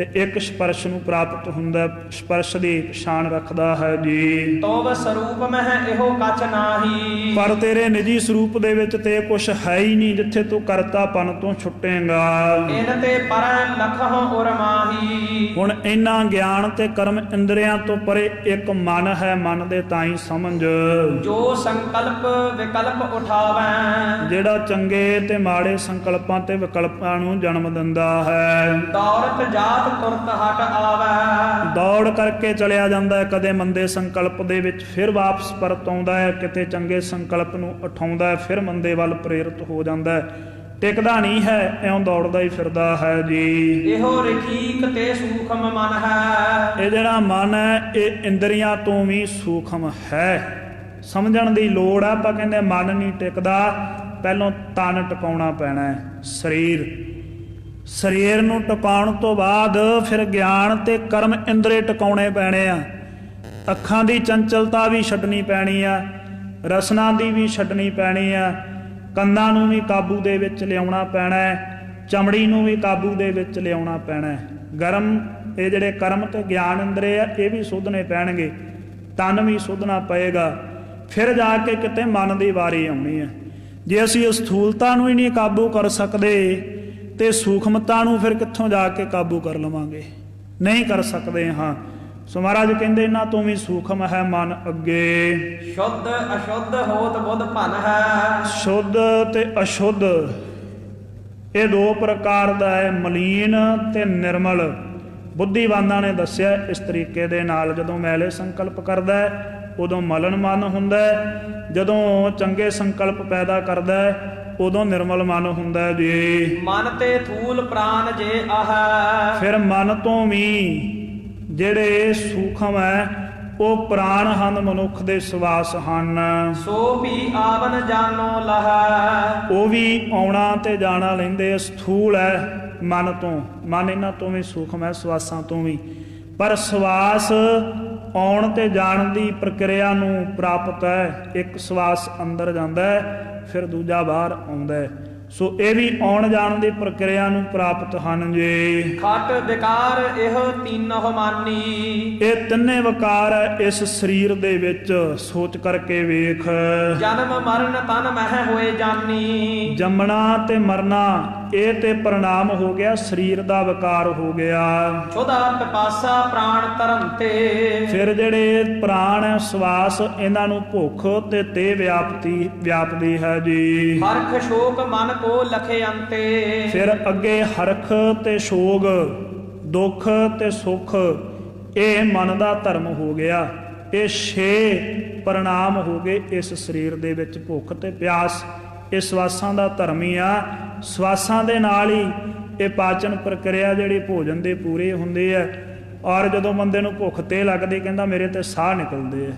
ਤੇ ਇੱਕ ਸਪਰਸ਼ ਨੂੰ ਪ੍ਰਾਪਤ ਹੁੰਦਾ, ਸਪਰਸ਼ ਦੀ ਪਛਾਣ ਰੱਖਦਾ ਹੈ ਜੀ। ਤੋਬ ਸਰੂਪ ਮਹਿ ਇਹੋ ਕਛ ਨਾਹੀ, ਪਰ ਤੇਰੇ ਨਿੱਜੀ ਸਰੂਪ ਦੇ ਵਿੱਚ ਤੇ ਕੁਛ ਹੈ ਹੀ ਨਹੀਂ ਜਿੱਥੇ ਤੂੰ ਕਰਤਾਪਨ ਤੋਂ ਛੁੱਟੇਗਾ। ਇਨ ਤੇ ਪਰੈ ਲਖਹੁ ਉਰ ਮਾਹੀ, ਹੁਣ ਇਹਨਾਂ ਗਿਆਨ ਤੇ ਕਰਮ ਇੰਦਰੀਆਂ ਤੋਂ ਪਰੇ ਇੱਕ ਮਨ ਹੈ, ਮਨ ਦੇ ਤਾਈਂ ਸਮਝ। ਜੋ ਸੰਕਲਪ ਵਿਕਲਪ ਉਠਾਵੈ, ਜਿਹੜਾ ਚੰਗੇ ਤੇ ਮਾੜੇ ਸੰਕਲਪਾਂ ਤੇ ਵਿਕਲਪਾਂ ਨੂੰ ਜਨਮ ਦਿੰਦਾ ਹੈ। ਦੌੜਤ ਜਾਤ ਤੁਰਤ ਹਟ ਆਵੈ, ਦੌੜ ਕਰਕੇ ਚਲਿਆ ਜਾਂਦਾ ਹੈ, ਕਦੇ ਮੰਦੇ ਸੰਕਲਪ ਦੇ ਵਿੱਚ ਫਿਰ ਵਾਪਸ ਪਰਤ ਆਉਂਦਾ ਹੈ, ਕਿਤੇ ਚੰਗੇ ਸੰਕਲਪ ਨੂੰ ਉਠਾਉਂਦਾ ਹੈ, ਫਿਰ ਮੰਦੇ ਵੱਲ ਪ੍ਰੇਰਿਤ ਹੋ ਜਾਂਦਾ ਹੈ, ਟਿਕਦਾ ਨਹੀਂ ਹੈ, ਇਉਂ ਦੌੜਦਾ ਹੀ ਫਿਰਦਾ ਹੈ ਜੀ। ਇਹੋ ਰਖੀਕ ਤੇ ਸੂਖਮ ਮਨ ਹੈ, ਇਹ ਜਿਹੜਾ ਮਨ ਹੈ ਇਹ ਇੰਦਰੀਆਂ ਤੋਂ ਵੀ ਸੂਖਮ ਹੈ। ਸਮਝਣ ਦੀ ਲੋੜ ਆ। ਆਪਾਂ ਕਹਿੰਦੇ ਮਨ ਨਹੀਂ ਟਿਕਦਾ, ਪਹਿਲੋਂ ਤਨ ਟਿਕਾਉਣਾ ਪੈਣਾ ਹੈ, ਸਰੀਰ ਨੂੰ ਟਿਕਾਉਣ ਤੋਂ ਬਾਅਦ ਫਿਰ ਗਿਆਨ ਤੇ ਕਰਮ ਇੰਦਰੇ ਟਿਕਾਉਣੇ ਪੈਣੇ ਆ। ਅੱਖਾਂ ਦੀ ਚੰਚਲਤਾ ਵੀ ਛੱਡਣੀ ਪੈਣੀ ਆ, ਰਸਨਾ ਦੀ ਵੀ ਛੱਡਣੀ ਪੈਣੀ ਆ, ਕੰਨਾਂ ਨੂੰ ਵੀ ਕਾਬੂ ਦੇ ਵਿੱਚ ਲਿਆਉਣਾ ਪੈਣਾ ਹੈ, ਚਮੜੀ ਨੂੰ ਵੀ ਕਾਬੂ ਦੇ ਵਿੱਚ ਲਿਆਉਣਾ ਪੈਣਾ ਹੈ। ਗਰਮ ਇਹ ਜਿਹੜੇ ਕਰਮ ਤੇ ਗਿਆਨ ਇੰਦਰੇ ਆ ਇਹ ਵੀ ਸੁੱਧਣੇ ਪੈਣਗੇ, ਤਨ ਵੀ ਸੁੱਧਣਾ ਪਏਗਾ, ਫਿਰ ਜਾ ਕੇ ਕਿਤੇ ਮਨ ਦੀ ਵਾਰੀ ਆਉਣੀ ਹੈ। ਜੇ ਅਸੀਂ ਸਥੂਲਤਾ ਨੂੰ ਹੀ ਨਹੀਂ ਕਾਬੂ ਕਰ ਸਕਦੇ ਤੇ ਸੂਖਮਤਾ ਨੂੰ ਫਿਰ ਕਿੱਥੋਂ ਜਾ ਕੇ ਕਾਬੂ ਕਰ ਲਵਾਂਗੇ? ਨਹੀਂ ਕਰ ਸਕਦੇ ਹਾਂ। ਸੋ ਮਹਾਰਾਜ ਕਹਿੰਦੇ ਇਹਨਾਂ ਤੋਂ ਵੀ ਸੂਖਮ ਹੈ ਮਨ ਅੱਗੇ। ਸ਼ੁੱਧ ਅਸ਼ੁੱਧ ਹੋਤ ਬੁੱਧ ਭਨ ਹੈ, ਸ਼ੁੱਧ ਤੇ ਅਸ਼ੁੱਧ ਇਹ ਦੋ ਪ੍ਰਕਾਰ ਦਾ ਹੈ, ਮਲੀਨ ਤੇ ਨਿਰਮਲ। ਬੁੱਧੀਵਾਨਾਂ ਨੇ ਦੱਸਿਆ ਇਸ ਤਰੀਕੇ ਦੇ ਨਾਲ, ਜਦੋਂ ਮੈਲੇ ਸੰਕਲਪ ਕਰਦਾ ਹੈ ਉਦੋਂ ਮਲਨ ਮਨ ਹੁੰਦਾ ਹੈ, ਜਦੋਂ ਚੰਗੇ ਸੰਕਲਪ ਪੈਦਾ ਕਰਦਾ ਹੈ ਉਦੋਂ ਨਿਰਮਲ ਮਨ ਹੁੰਦਾ ਹੈ ਜੀ। ਮਨ ਤੇ ਥੂਲ ਪ੍ਰਾਨ ਜੇ ਆਹ, ਫਿਰ ਮਨ ਤੋਂ ਵੀ ਜਿਹੜੇ ਸੂਖਮ ਹੈ ਉਹ ਪ੍ਰਾਣ ਹਨ, ਮਨੁੱਖ ਦੇ ਸਵਾਸ ਹਨ। ਸੋ ਵੀ ਆਵਨ ਜਾਨੋ ਲਹਾ, ਉਹ ਵੀ ਆਉਣਾ ਤੇ ਜਾਣਾ ਲੈਂਦੇ। ਸਥੂਲ ਹੈ ਮਨ ਤੋਂ, ਮਨ ਇਹਨਾਂ ਤੋਂ ਵੀ ਸੂਖਮ ਹੈ, ਸਵਾਸਾਂ ਤੋਂ ਵੀ। ਪਰ ਸਵਾਸ ਆਉਣ ਤੇ ਜਾਣ ਦੀ ਪ੍ਰਕਿਰਿਆ ਨੂੰ ਪ੍ਰਾਪਤ ਹੈ। ਇੱਕ ਸਵਾਸ ਅੰਦਰ ਜਾਂਦਾ ਹੈ, ਫਿਰ ਦੂਜਾ ਬਾਹਰ ਆਉਂਦਾ ਹੈ। ਸੋ ਇਹ ਵੀ ਆਉਣ ਜਾਣ ਦੀ ਪ੍ਰਕਿਰਿਆ ਨੂੰ ਪ੍ਰਾਪਤ ਹਨ ਜੀ। ਖਟ ਵਿਕਾਰ ਇਹ ਤੀਨਹੁ ਮਾਨੀ, ਇਹ ਤਿੰਨੇ ਵਿਕਾਰ ਹੈ ਇਸ ਸਰੀਰ ਦੇ ਵਿੱਚ, ਸੋਚ ਕਰਕੇ ਵੇਖ। ਜਨਮ ਮਰਨ ਤਨ ਮਹਿ ਹੋਏ ਜਾਨੀ, ਜੰਮਣਾ ਤੇ ਮਰਨਾ ਇਹ ਤੇ ਪ੍ਰਣਾਮ ਹੋ ਗਿਆ, ਸਰੀਰ ਦਾ ਵਿਕਾਰ ਹੋ ਗਿਆ। ਛੁਦਾ ਪਿਪਾਸਾ ਪ੍ਰਾਣ ਧਰਮ ਤੇ, ਫਿਰ ਜਿਹੜੇ ਪ੍ਰਾਣ ਹੈ ਸਵਾਸ ਇਹਨਾਂ ਨੂੰ ਭੁੱਖ ਤੇ ਵਿਆਪਦੀ ਹੈ ਜੀ। ਹਰਖ ਸ਼ੋਕ ਮਨ ਕੋ ਲਖੇ ਅੰਤੇ, ਫਿਰ ਅੱਗੇ ਹਰਖ ਤੇ ਸ਼ੋਗ, ਦੁੱਖ ਤੇ ਸੁੱਖ ਇਹ ਮਨ ਦਾ ਧਰਮ ਹੋ ਗਿਆ। ਇਹ 6 ਪ੍ਰਣਾਮ ਹੋ ਗਏ ਇਸ ਸਰੀਰ ਦੇ ਵਿੱਚ। ਭੁੱਖ ਤੇ ਪਿਆਸ ਇਹ ਸਵਾਸਾਂ ਦਾ ਧਰਮ ਹੀ ਆ। ਸਵਾਸਾਂ ਦੇ ਨਾਲ ਹੀ ਇਹ ਪਾਚਨ ਪ੍ਰਕਿਰਿਆ ਜਿਹੜੀ ਭੋਜਨ ਦੇ ਪੂਰੇ ਹੁੰਦੇ ਆ। ਔਰ ਜਦੋਂ ਬੰਦੇ ਨੂੰ ਭੁੱਖ ਤੇ ਲੱਗਦੀ ਕਹਿੰਦਾ ਮੇਰੇ ਤੇ ਸਾਹ ਨਿਕਲਦੇ ਆ,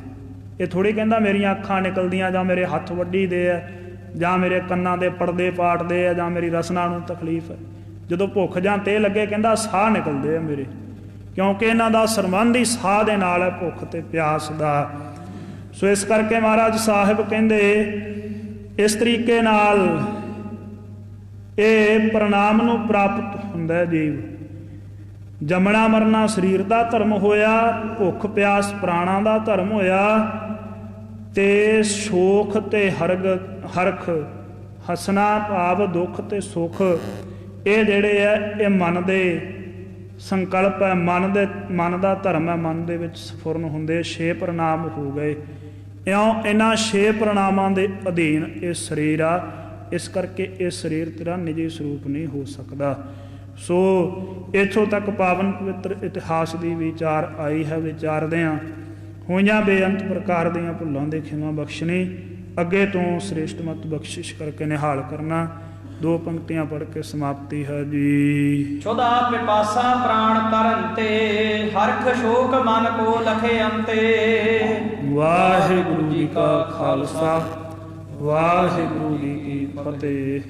ਇਹ ਥੋੜੀ ਕਹਿੰਦਾ ਮੇਰੀਆਂ ਅੱਖਾਂ ਨਿਕਲਦੀਆਂ ਜਾਂ ਮੇਰੇ ਹੱਥ ਵੱਢੀਦੇ ਆ ਜਾਂ ਮੇਰੇ ਕੰਨਾਂ ਦੇ ਪਰਦੇ ਪਾਟਦੇ ਆ ਜਾਂ ਮੇਰੀ ਰਸਨਾ ਨੂੰ ਤਕਲੀਫ ਹੈ। ਜਦੋਂ ਭੁੱਖ ਜਾਂ ਤੇ ਲੱਗੇ ਕਹਿੰਦਾ ਸਾਹ ਨਿਕਲਦੇ ਆ ਮੇਰੇ, ਕਿਉਂਕਿ ਇਹਨਾਂ ਦਾ ਸੰਬੰਧ ਹੀ ਸਾਹ ਦੇ ਨਾਲ ਹੈ, ਭੁੱਖ ਤੇ ਪਿਆਸ ਦਾ। ਸੋ ਇਸ ਕਰਕੇ ਮਹਾਰਾਜ ਸਾਹਿਬ ਕਹਿੰਦੇ ਇਸ ਤਰੀਕੇ ਨਾਲ ਇਹ ਪ੍ਰਣਾਮ ਨੂੰ ਪ੍ਰਾਪਤ ਹੁੰਦਾ ਹੈ ਜੀਵ। ਜੰਮਣਾ ਮਰਨਾ ਸਰੀਰ ਦਾ ਧਰਮ ਹੋਇਆ, ਭੁੱਖ ਪਿਆਸ ਪ੍ਰਾਣਾਂ ਦਾ ਧਰਮ ਹੋਇਆ, ਤੇ ਸ਼ੋਖ ਤੇ ਹਰਖ ਹਸਣਾ ਭਾਵ ਦੁੱਖ ਤੇ ਸੁੱਖ ਇਹ ਜਿਹੜੇ ਹੈ ਇਹ ਮਨ ਦੇ ਸੰਕਲਪ ਹੈ, ਮਨ ਦਾ ਧਰਮ ਹੈ, ਮਨ ਦੇ ਵਿੱਚ ਸਫੁਰਨ ਹੁੰਦੇ। 6 ਪ੍ਰਣਾਮ ਹੋ ਗਏ। ਇਉਂ ਇਹਨਾਂ 6 ਪ੍ਰਣਾਮਾਂ ਦੇ ਅਧੀਨ ਇਹ ਸਰੀਰ ਆ। ਇਸ ਕਰਕੇ ਇਹ ਸਰੀਰ ਤੇਰਾ ਨਿੱਜੀ ਸਰੂਪ ਨਹੀਂ ਹੋ ਸਕਦਾ। ਸੋ ਇੱਥੋਂ ਤੱਕ ਪਾਵਨ ਪਵਿੱਤਰ ਇਤਿਹਾਸ ਦੀ ਵਿਚਾਰ ਆਈ ਹੈ। ਵਿਚਾਰਦਿਆਂ ਹੋਈਆਂ ਬੇਅੰਤ ਪ੍ਰਕਾਰ ਦੀਆਂ ਭੁੱਲਾਂ ਦੇ ਖਿਮਾ ਬਖਸ਼ਣੀ, ਅੱਗੇ ਤੋਂ ਸ੍ਰੇਸ਼ਟ ਮਤ ਬਖਸ਼ਿਸ਼ ਕਰਕੇ ਨਿਹਾਲ ਕਰਨਾ। 2 ਪੰਕਤੀਆਂ ਪੜ੍ਹ ਕੇ ਸਮਾਪਤੀ ਹੈ ਜੀ। ਛੁਦਾ ਪਿਪਾਸਾ ਪ੍ਰਾਣ ਤਰਨ ਤੇ, ਹਰਖ ਸ਼ੋਕ ਮਨ ਕੋ ਲਖੇ ਅੰਤੇ। ਵਾਹਿਗੁਰੂ ਜੀ ਕਾ ਖਾਲਸਾ, ਵਾਹਿਗੁਰੂ ਜੀ ਕੀ ਫਤਿਹ।